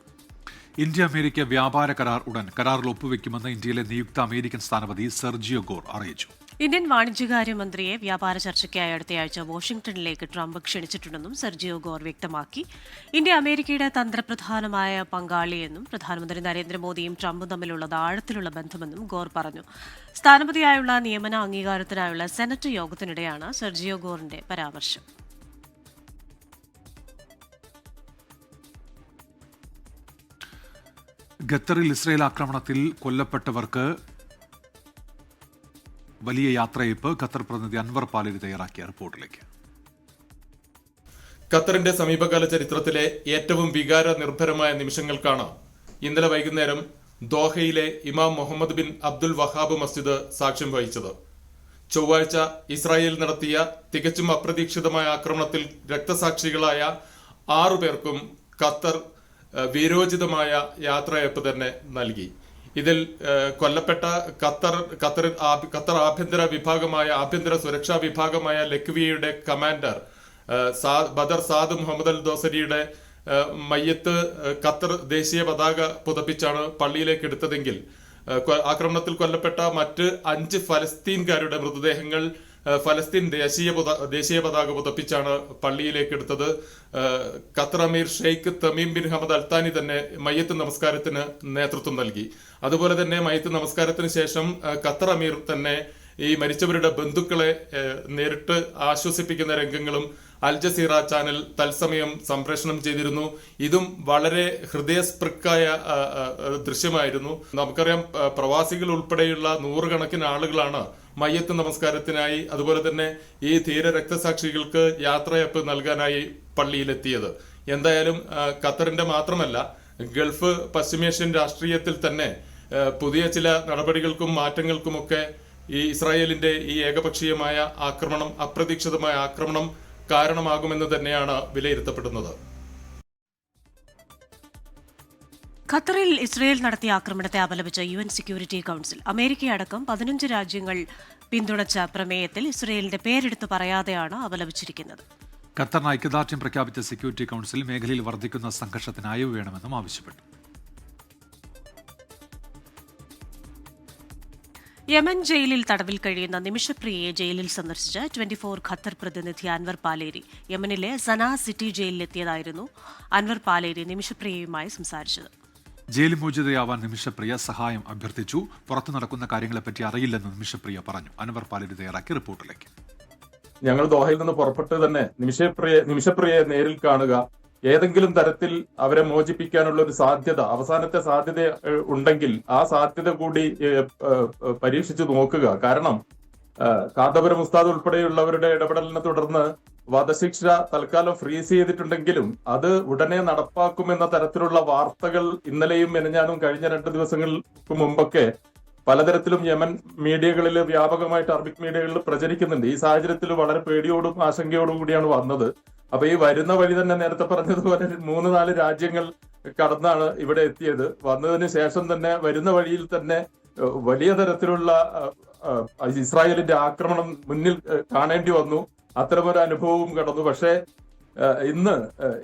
ഇന്ത്യ അമേരിക്ക വ്യാപാര കരാർ ഉടൻ കരാറിൽ ഒപ്പുവെക്കുമെന്ന് ഇന്ത്യയിലെ നിയുക്ത അമേരിക്കൻ സ്ഥാനപതി സെർജിയോ ഗോർ അറിയിച്ചു. ഇന്ത്യൻ വാണിജ്യകാര്യമന്ത്രിയെ വ്യാപാര ചർച്ചയ്ക്കായി അടുത്തയാഴ്ച വാഷിംഗ്ടണിലേക്ക് ട്രംപ് ക്ഷണിച്ചിട്ടുണ്ടെന്നും സെർജിയോ ഗോർ വ്യക്തമാക്കി. ഇന്ത്യ അമേരിക്കയുടെ തന്ത്രപ്രധാനമായ പങ്കാളിയെന്നും പ്രധാനമന്ത്രി നരേന്ദ്രമോദിയും ട്രംപും തമ്മിലുള്ളത് ആഴത്തിലുള്ള ബന്ധമെന്നും ഗോർ പറഞ്ഞു. സ്ഥാനപതിയായുള്ള നിയമന അംഗീകാരത്തിനായുള്ള സെനറ്റ് യോഗത്തിനിടെയാണ് സെർജിയോ ഗോറിന്റെ പരാമർശം. ഖത്തറിൽ ഇസ്രയേൽ ആക്രമണത്തിൽ കൊല്ലപ്പെട്ടവർക്ക് വലിയ യാത്രയയപ്പ്. ഖത്തർ പ്രതിനിധി അൻവർ പാലേരി തയ്യാറാക്കിയ റിപ്പോർട്ടിലേക്ക്. ഖത്തറിന്റെ സമീപകാല ചരിത്രത്തിലെ ഏറ്റവും വികാര നിർഭരമായ നിമിഷങ്ങൾക്കാണ് ഇന്നലെ വൈകുന്നേരം ദോഹയിലെ ഇമാം മുഹമ്മദ് ബിൻ അബ്ദുൽ വഹാബ് മസ്ജിദ് സാക്ഷ്യം വഹിച്ചത്. ചൊവ്വാഴ്ച ഇസ്രായേൽ നടത്തിയ തികച്ചും അപ്രതീക്ഷിതമായ ആക്രമണത്തിൽ രക്തസാക്ഷികളായ 6 പേർക്കും ഖത്തർ വീരോചിതമായ യാത്രയയപ്പ് തന്നെ നൽകി. ഇതിൽ കൊല്ലപ്പെട്ട ഖത്തർ ആഭ്യന്തര സുരക്ഷാ വിഭാഗമായ ലക്വിയയുടെ കമാൻഡർ ബദർ സാദ് മുഹമ്മദ് അൽ ദോസരിയുടെ മയ്യത്ത് ഖത്തർ ദേശീയ പതാക പുതപ്പിച്ചാണ് പള്ളിയിലേക്ക് എടുത്തതെങ്കിൽ ആക്രമണത്തിൽ കൊല്ലപ്പെട്ട മറ്റ് 5 ഫലസ്തീൻകാരുടെ മൃതദേഹങ്ങൾ ഫലസ്തീൻ ദേശീയ പതാക പുതപ്പിച്ചാണ് പള്ളിയിലേക്ക് എടുത്തത്. ഖത്തർ അമീർ Sheikh Tamim bin Hamad Al Thani തന്നെ മയ്യത്ത് നമസ്കാരത്തിന് നേതൃത്വം നൽകി. അതുപോലെ തന്നെ മയ്യത്ത് നമസ്കാരത്തിന് ശേഷം ഖത്തർ അമീർ തന്നെ ഈ മരിച്ചവരുടെ ബന്ധുക്കളെ നേരിട്ട് ആശ്വസിപ്പിക്കുന്ന രംഗങ്ങളും അൽ ജസീറ ചാനൽ തത്സമയം സംപ്രേഷണം ചെയ്തിരുന്നു. ഇതും വളരെ ഹൃദയസ്പൃക്കായ ദൃശ്യമായിരുന്നു. നമുക്കറിയാം, പ്രവാസികൾ ഉൾപ്പെടെയുള്ള നൂറുകണക്കിന് ആളുകളാണ് മയ്യത്ത് നമസ്കാരത്തിനായി അതുപോലെ തന്നെ ഈ ധീര രക്തസാക്ഷികൾക്ക് യാത്രയപ്പ് നൽകാനായി പള്ളിയിലെത്തിയത്. എന്തായാലും ഖത്തറിന്റെ മാത്രമല്ല, ഗൾഫ് പശ്ചിമേഷ്യൻ രാഷ്ട്രീയത്തിൽ തന്നെ പുതിയ ചില നടപടികൾക്കും മാറ്റങ്ങൾക്കുമൊക്കെ ഈ ഇസ്രായേലിന്റെ ഈ ഏകപക്ഷീയമായ ആക്രമണം, അപ്രതീക്ഷിതമായ ആക്രമണം കാരണമാകുമെന്ന് തന്നെയാണ് വിലയിരുത്തപ്പെടുന്നത്. ഖത്തറിൽ ഇസ്രയേൽ നടത്തിയ ആക്രമണത്തെ അപലപിച്ച UN സെക്യൂരിറ്റി കൌൺസിൽ അമേരിക്കയടക്കം 15 രാജ്യങ്ങൾ പിന്തുണച്ച പ്രമേയത്തിൽ ഇസ്രയേലിന്റെ പേരെടുത്ത് പറയാതെയാണ് അപലപിച്ചിരിക്കുന്നത്. ഖത്തറിന് ഐക്യദാർഢ്യം പ്രഖ്യാപിച്ച സെക്യൂരിറ്റി കൌൺസിൽ മേഖലയിൽ വർദ്ധിക്കുന്ന സംഘർഷത്തിന് അയവ് വേണമെന്നും ആവശ്യപ്പെട്ടു. യമൻ ജയിലിൽ തടവിൽ കഴിയുന്ന നിമിഷപ്രിയയെ ജയിലിൽ സന്ദർശിച്ച 24 ഖത്തർ പ്രതിനിധി അൻവർ പാലേരി യമനിലെ സനാ സിറ്റി ജയിലിലെത്തിയതായിരുന്നു. അൻവർ പാലേരി നിമിഷപ്രിയയുമായി സംസാരിച്ചത്. ജയിൽ മോചിതയാവാൻ നിമിഷപ്രിയ സഹായം അഭ്യർത്ഥിച്ചു. പുറത്തു നടക്കുന്ന കാര്യങ്ങളെപ്പറ്റി അറിയില്ലെന്ന് നിമിഷപ്രിയ പറഞ്ഞു. അൻവർ പാലേരി തയ്യാറാക്കിയ റിപ്പോർട്ടിലേക്ക്. ഞങ്ങൾ ദോഹയിൽ നിന്ന് പുറപ്പെട്ട് തന്നെ നിമിഷപ്രിയയെ നേരിൽ കാണുക, ഏതെങ്കിലും തരത്തിൽ അവരെ മോചിപ്പിക്കാനുള്ള ഒരു സാധ്യത, അവസാനത്തെ സാധ്യത ഉണ്ടെങ്കിൽ ആ സാധ്യത കൂടി പരീക്ഷിച്ചു നോക്കുക. കാരണം കാന്തപുരം ഉസ്താദ് ഉൾപ്പെടെയുള്ളവരുടെ ഇടപെടലിനെ തുടർന്ന് വധശിക്ഷ തൽക്കാലം ഫ്രീസ് ചെയ്തിട്ടുണ്ടെങ്കിലും അത് ഉടനെ നടപ്പാക്കുമെന്ന തരത്തിലുള്ള വാർത്തകൾ ഇന്നലെയും മെനഞ്ഞാനും കഴിഞ്ഞ 2 ദിവസങ്ങൾക്ക് മുമ്പൊക്കെ പലതരത്തിലും യമൻ മീഡിയകളിൽ വ്യാപകമായിട്ട് അറബിക് മീഡിയകളിൽ പ്രചരിക്കുന്നുണ്ട്. ഈ സാഹചര്യത്തിൽ വളരെ പേടിയോടും ആശങ്കയോടും കൂടിയാണ് വന്നത്. അപ്പൊ ഈ വരുന്ന വഴി തന്നെ നേരത്തെ പറഞ്ഞതുപോലെ 3-4 രാജ്യങ്ങൾ കടന്നാണ് ഇവിടെ എത്തിയത്. വന്നതിന് ശേഷം തന്നെ വരുന്ന വഴിയിൽ തന്നെ വലിയ തരത്തിലുള്ള ഇസ്രായേലിന്റെ ആക്രമണം മുന്നിൽ കാണേണ്ടി വന്നു. അത്തരമൊരു അനുഭവവും കടന്നു. പക്ഷേ ഇന്ന്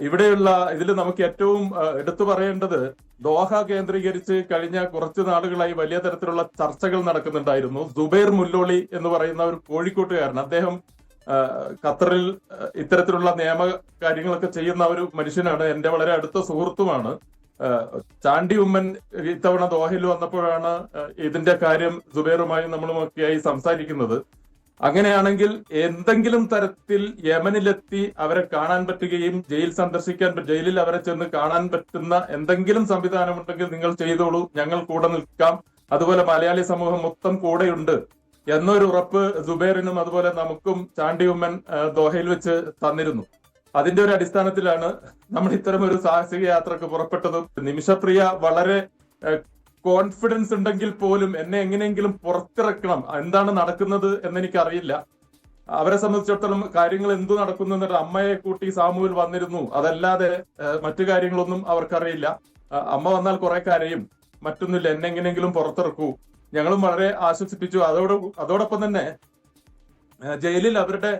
ഇവിടെയുള്ള ഇതിൽ നമുക്ക് ഏറ്റവും എടുത്തു പറയേണ്ടത് ദോഹ കേന്ദ്രീകരിച്ച് കഴിഞ്ഞ കുറച്ചു നാളുകളായി വലിയ തരത്തിലുള്ള ചർച്ചകൾ നടക്കുന്നുണ്ടായിരുന്നു. സുബൈർ മുല്ലോളി എന്ന് പറയുന്ന ഒരു കോഴിക്കോട്ടുകാരൻ, അദ്ദേഹം ഖത്തറിൽ ഇത്തരത്തിലുള്ള നിയമ കാര്യങ്ങളൊക്കെ ചെയ്യുന്ന ഒരു മനുഷ്യനാണ്. എന്റെ വളരെ അടുത്ത സുഹൃത്തുമാണ്. ചാണ്ടി ഉമ്മൻ ഇത്തവണ ദോഹയിൽ വന്നപ്പോഴാണ് ഇതിന്റെ കാര്യം സുബൈറുമായും നമ്മളുമൊക്കെയായി സംസാരിക്കുന്നത്. അങ്ങനെയാണെങ്കിൽ എന്തെങ്കിലും തരത്തിൽ യമനിലെത്തി അവരെ കാണാൻ പറ്റുകയും ജയിലിൽ അവരെ ചെന്ന് കാണാൻ പറ്റുന്ന എന്തെങ്കിലും സംവിധാനമുണ്ടെങ്കിൽ നിങ്ങൾ ചെയ്തോളൂ, ഞങ്ങൾ കൂടെ നിൽക്കാം, അതുപോലെ മലയാളി സമൂഹം മൊത്തം കൂടെയുണ്ട് എന്നൊരു ഉറപ്പ് സുബൈറിനും അതുപോലെ നമുക്കും ചാണ്ടി ഉമ്മൻ ദോഹയിൽ വെച്ച് തന്നിരുന്നു. അതിന്റെ ഒരു അടിസ്ഥാനത്തിലാണ് നമ്മൾ ഇത്തരം ഒരു സാഹസിക യാത്രക്ക് പുറപ്പെട്ടതും. നിമിഷപ്രിയ വളരെ കോൺഫിഡൻസ് ഉണ്ടെങ്കിൽ പോലും എന്നെ എങ്ങനെയെങ്കിലും പുറത്തിറക്കണം, എന്താണ് നടക്കുന്നത് എന്നെനിക്കറിയില്ല. അവരെ സംബന്ധിച്ചിടത്തോളം കാര്യങ്ങൾ എന്തു നടക്കുന്നു എന്നിട്ട് അമ്മയെ കൂട്ടി സാമൂഹിൽ വന്നിരുന്നു, അതല്ലാതെ മറ്റു കാര്യങ്ങളൊന്നും അവർക്കറിയില്ല. അമ്മ വന്നാൽ കുറെ കരയും, മറ്റൊന്നുമില്ല, എന്നെ എങ്ങനെയെങ്കിലും പുറത്തിറക്കൂ. ഞങ്ങളും വളരെ ആശ്വസിപ്പിച്ചു. അതോടൊപ്പം തന്നെ ജയിലിൽ അവരുടെ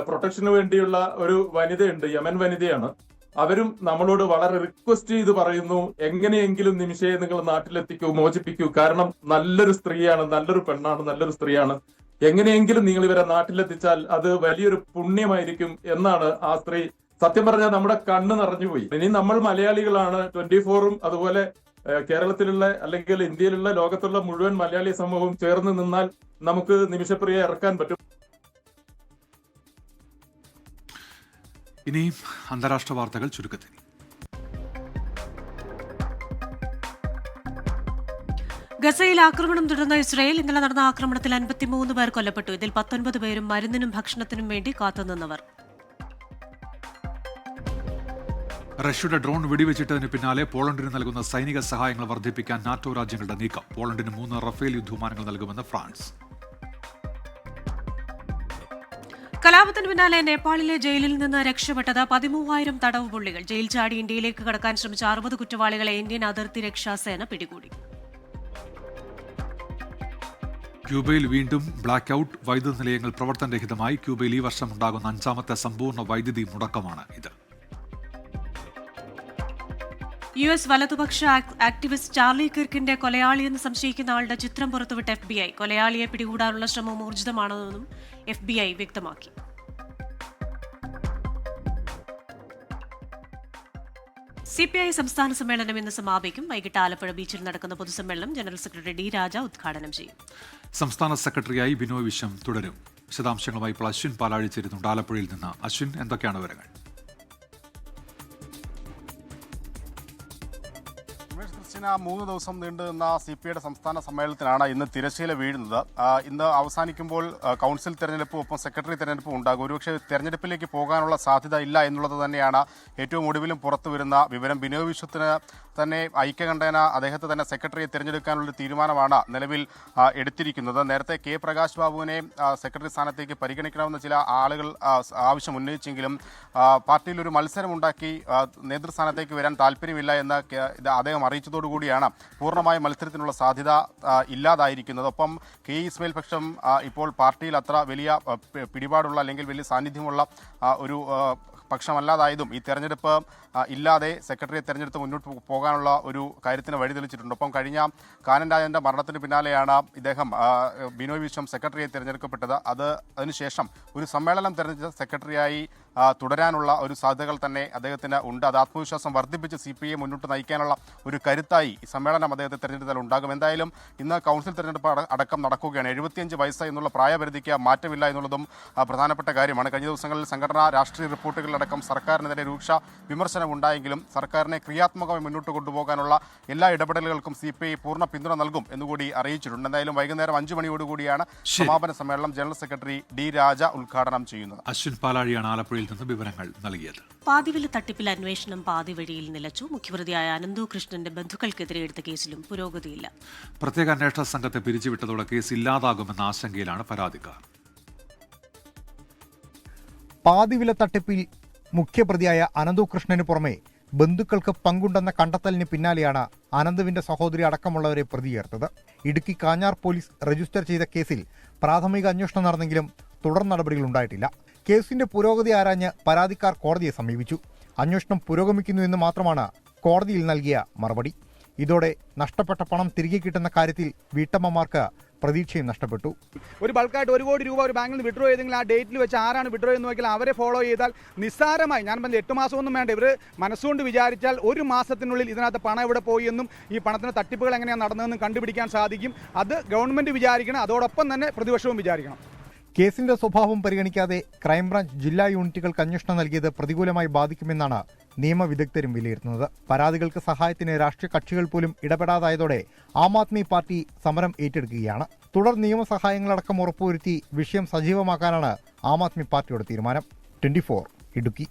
പ്രൊട്ടക്ഷന് വേണ്ടിയുള്ള ഒരു വനിതയുണ്ട്, യമൻ വനിതയാണ്. അവരും നമ്മളോട് വളരെ റിക്വസ്റ്റ് ചെയ്ത് പറയുന്നു, എങ്ങനെയെങ്കിലും നിമിഷയെ നിങ്ങൾ നാട്ടിലെത്തിക്കൂ, മോചിപ്പിക്കൂ. കാരണം നല്ലൊരു സ്ത്രീയാണ്, നല്ലൊരു പെണ്ണാണ്, നല്ലൊരു സ്ത്രീയാണ്. എങ്ങനെയെങ്കിലും നിങ്ങൾ ഇവരെ നാട്ടിലെത്തിച്ചാൽ അത് വലിയൊരു പുണ്യമായിരിക്കും എന്നാണ് ആ സ്ത്രീ. സത്യം പറഞ്ഞാൽ നമ്മുടെ കണ്ണ് നിറഞ്ഞുപോയി. ഇനി നമ്മൾ മലയാളികളാണ്. 24ഉം അതുപോലെ കേരളത്തിലുള്ള അല്ലെങ്കിൽ ഇന്ത്യയിലുള്ള ലോകത്തുള്ള മുഴുവൻ മലയാളി സമൂഹവും ചേർന്ന് നിന്നാൽ നമുക്ക് നിമിഷപ്രിയയെ ഇറക്കാൻ പറ്റും. ഇനി അന്താരാഷ്ട്ര വാർത്തകൾ ചുരുക്കത്തിൽ. ഗസയിൽ ആക്രമണം തുടർന്ന ഇസ്രായേൽ. ഇന്നലെ നടന്ന ആക്രമണത്തിൽ 53 പേർ കൊല്ലപ്പെട്ടു. ഇതിൽ 19 പേരും മരുന്നിനും ഭക്ഷണത്തിനും വേണ്ടി കാത്തുനിന്നവർ. റഷ്യയുടെ ഡ്രോൺ വെടിവെച്ചിട്ടതിന് പിന്നാലെ പോളണ്ടിന് നൽകുന്ന സൈനിക സഹായങ്ങൾ വർദ്ധിപ്പിക്കാൻ നാറ്റോ രാജ്യങ്ങളുടെ നീക്കം. പോളണ്ടിന് 3 റഫേൽ യുദ്ധവിമാനങ്ങൾ നൽകുമെന്ന് ഫ്രാൻസ്. കലാപത്തിന് പിന്നാലെ നേപ്പാളിലെ ജയിലിൽ നിന്ന് രക്ഷപ്പെട്ടത് 13,000 തടവ് പുള്ളികൾ. ജയിൽ ചാടി ഇന്ത്യയിലേക്ക് കടക്കാൻ ശ്രമിച്ച 60 കുറ്റവാളികളെ ഇന്ത്യൻ അതിർത്തി രക്ഷാസേന പിടികൂടി. ക്യൂബയിൽ വീണ്ടും ബ്ലാക്ക് ഔട്ട്. വൈദ്യുത നിലയങ്ങൾ പ്രവർത്തനരഹിതമായി. ക്യൂബയിൽ ഈ വർഷം ഉണ്ടാകുന്ന 5ാമത്തെ സമ്പൂർണ്ണ വൈദ്യുതി മുടക്കമാണ് ഇത്. US വലതുപക്ഷ ആക്ടിവിസ്റ്റ് ചാർലി കിർക്കിന്റെ കൊലയാളിയെന്ന് സംശയിക്കുന്ന ആളുടെ ചിത്രം പുറത്തുവിട്ട FBI. കൊലയാളിയെ പിടികൂടാനുള്ള ശ്രമം ഊർജിതമാണെന്നും FBI വ്യക്തമാക്കി. CPI സംസ്ഥാന സമ്മേളനം ഇന്ന് സമാപിക്കും. വൈകിട്ട് ആലപ്പുഴ ബീച്ചിൽ നടക്കുന്ന പൊതുസമ്മേളനം ജനറൽ സെക്രട്ടറി D. രാജ ഉദ്ഘാടനം ചെയ്യും. സംസ്ഥാന സെക്രട്ടറിയായി ബിനോയ് വിശ്വം തുടരും. വിശദാംശങ്ങളുമായി ഇപ്പോൾ അശ്വിൻ പാലാഴി ചേരുന്നുണ്ട് ആലപ്പുഴയിൽ നിന്ന്. അശ്വിൻ, എന്തൊക്കെയാണ് വിവരങ്ങൾ? ക്രിസ്ത്യന 3 ദിവസം നീണ്ടുനിന്ന CPIയുടെ സംസ്ഥാന സമ്മേളനത്തിനാണ് ഇന്ന് തിരശ്ശീല വീഴുന്നത്. ഇന്ന് അവസാനിക്കുമ്പോൾ കൗൺസിൽ തെരഞ്ഞെടുപ്പും ഒപ്പം സെക്രട്ടറി തെരഞ്ഞെടുപ്പും ഉണ്ടാകും. ഒരുപക്ഷെ തെരഞ്ഞെടുപ്പിലേക്ക് പോകാനുള്ള സാധ്യത ഇല്ല എന്നുള്ളത് തന്നെയാണ് ഏറ്റവും ഒടുവിലും പുറത്തു വരുന്ന വിവരം. ബിനോയ് വിശ്വത്തിന് തന്നെ ഐക്യകണ്ഠേന അദ്ദേഹത്തെ തന്നെ സെക്രട്ടറിയെ തിരഞ്ഞെടുക്കാനുള്ള തീരുമാനമാണ് നിലവിൽ എടുത്തിരിക്കുന്നത്. നേരത്തെ K. പ്രകാശ് ബാബുവിനെ സെക്രട്ടറി സ്ഥാനത്തേക്ക് പരിഗണിക്കണമെന്ന് ചില ആളുകൾ ആവശ്യം ഉന്നയിച്ചെങ്കിലും പാർട്ടിയിൽ ഒരു മത്സരമുണ്ടാക്കി നേതൃസ്ഥാനത്തേക്ക് വരാൻ താല്പര്യമില്ല എന്ന് അദ്ദേഹം അറിയിച്ചതോടുകൂടിയാണ് പൂർണ്ണമായ മത്സരത്തിനുള്ള സാധ്യത ഇല്ലാതായിരിക്കുന്നത്. ഒപ്പം K. ഇസ്മയിൽ പക്ഷം ഇപ്പോൾ പാർട്ടിയിൽ അത്ര വലിയ പിടിപാടുള്ള അല്ലെങ്കിൽ വലിയ സാന്നിധ്യമുള്ള ഒരു പക്ഷമല്ലാതായതും ഈ തെരഞ്ഞെടുപ്പ് ഇല്ലാതെ സെക്രട്ടറിയെ തെരഞ്ഞെടുത്ത് മുന്നോട്ട് പോകാനുള്ള ഒരു കാര്യത്തിന് വഴിതെളിച്ചിട്ടുണ്ട്. ഒപ്പം കഴിഞ്ഞ കാനൻ രാജന്റെ മരണത്തിന് പിന്നാലെയാണ് ഇദ്ദേഹം ബിനോയ് വിശ്വം സെക്രട്ടറിയെ തിരഞ്ഞെടുക്കപ്പെട്ടത്. അതിനുശേഷം ഒരു സമ്മേളനം തെരഞ്ഞെടുത്ത സെക്രട്ടറിയായി തുടരാനുള്ള ഒരു സാധ്യതകൾ തന്നെ അദ്ദേഹത്തിന് ഉണ്ട്. അത് ആത്മവിശ്വാസം വർദ്ധിപ്പിച്ച് CPI മുന്നോട്ട് നയിക്കാനുള്ള ഒരു കരുത്തായി ഈ സമ്മേളനം അദ്ദേഹത്തെ തെരഞ്ഞെടുത്താൽ ഉണ്ടാകും. എന്തായാലും ഇന്ന് കൗൺസിൽ തെരഞ്ഞെടുപ്പ് അടക്കം നടക്കുകയാണ്. 75 വയസ്സ് എന്നുള്ള പ്രായപരിധിക്ക് മാറ്റമില്ല എന്നുള്ളതും പ്രധാനപ്പെട്ട കാര്യമാണ്. കഴിഞ്ഞ ദിവസങ്ങളിൽ സംഘടനാ രാഷ്ട്രീയ റിപ്പോർട്ടുകളിലടക്കം സർക്കാരിനെതിരെ രൂക്ഷ വിമർശനം ഉണ്ടായെങ്കിലും സർക്കാരിനെ ക്രിയാത്മകമായി മുന്നോട്ട് കൊണ്ടുപോകാനുള്ള എല്ലാ ഇടപെടലുകൾക്കും CPI പൂർണ്ണ പിന്തുണ നൽകും എന്നുകൂടി അറിയിച്ചിട്ടുണ്ട്. എന്തായാലും വൈകുന്നേരം 5 മണിയോടുകൂടിയാണ് സമാപന സമ്മേളനം ജനറൽ സെക്രട്ടറി D. രാജ ഉദ്ഘാടനം ചെയ്യുന്നത്. അശ്വിൻ പാലാഴിയാണ് ആലപ്പുഴയിൽ നിന്ന് വിവരങ്ങൾ നൽകിയത്. പാതിവില തട്ടിപ്പിൽ അന്വേഷണം പാതിവഴിയിൽ നിലച്ചു. മുഖ്യപ്രതിയായ അനന്തു കൃഷ്ണന്റെ ബന്ധുക്കൾക്കെതിരെ എടുത്ത കേസിലും പുരോഗതിയില്ല. പ്രത്യേക അന്വേഷണ സംഘത്തെ പിരിച്ചുവിട്ടതോടെ കേസ് ഇല്ലാതാകുമെന്ന ആശങ്കയിലാണ് പരാതിക്കാർ. പാതിവില തട്ടിപ്പിൽ മുഖ്യപ്രതിയായ അനന്തുകൃഷ്ണന് പുറമെ ബന്ധുക്കൾക്ക് പങ്കുണ്ടെന്ന കണ്ടെത്തലിന് പിന്നാലെയാണ് അനന്തുവിന്റെ സഹോദരി അടക്കമുള്ളവരെ പ്രതി ചേർത്തത്. ഇടുക്കി കാഞ്ഞാർ പോലീസ് രജിസ്റ്റർ ചെയ്ത കേസിൽ പ്രാഥമിക അന്വേഷണം നടന്നെങ്കിലും തുടർ നടപടികൾ ഉണ്ടായിട്ടില്ല. കേസിന്റെ പുരോഗതി ആരാഞ്ഞ് പരാതിക്കാർ കോടതിയെ സമീപിച്ചു. അന്വേഷണം പുരോഗമിക്കുന്നു എന്ന് മാത്രമാണ് കോടതിയിൽ നൽകിയ മറുപടി. ഇതോടെ നഷ്ടപ്പെട്ട പണം തിരികെ കിട്ടുന്ന കാര്യത്തിൽ വീട്ടമ്മമാർക്ക് പ്രതീക്ഷയും നഷ്ടപ്പെട്ടു. ഒരു ബൾക്കായിട്ട് 1 കോടി രൂപ ഒരു ബാങ്കിൽ നിന്ന് വിഡ്രോ ചെയ്തെങ്കിൽ ആ ഡേറ്റിൽ വെച്ച് ആരാണ് വിഡ്രോ എന്ന് നോക്കിയാൽ അവരെ ഫോളോ ചെയ്താൽ നിസ്സാരമായി, ഞാൻ പറഞ്ഞ 8 മാസമൊന്നും വേണ്ട, ഇവർ മനസ്സുകൊണ്ട് വിചാരിച്ചാൽ 1 മാസത്തിനുള്ളിൽ ഇതിനകത്ത് പണം എവിടെ പോയി എന്നും ഈ പണത്തിന് തട്ടിപ്പുകൾ എങ്ങനെയാണ് നടന്നതെന്നും കണ്ടുപിടിക്കാൻ സാധിക്കും. അത് ഗവൺമെന്റ് വിചാരിക്കണം, അതോടൊപ്പം തന്നെ പ്രതിപക്ഷവും വിചാരിക്കണം. കേസിന്റെ സ്വഭാവം പരിഗണിക്കാതെ ക്രൈംബ്രാഞ്ച് ജില്ലാ യൂണിറ്റുകൾക്ക് അന്വേഷണം നൽകിയത് പ്രതികൂലമായി ബാധിക്കുമെന്നാണ് നിയമവിദഗ്ധരും വിലയിരുത്തുന്നത്. പരാതികൾക്ക് സഹായത്തിന് രാഷ്ട്രീയ കക്ഷികൾ പോലും ഇടപെടാതായതോടെ ആം ആദ്മി പാർട്ടി സമരം ഏറ്റെടുക്കുകയാണ്. തുടർ നിയമസഹായങ്ങളടക്കം ഉറപ്പുവരുത്തി വിഷയം സജീവമാക്കാനാണ് ആം ആദ്മി പാർട്ടിയുടെ തീരുമാനം. 24 ഇടുക്കി.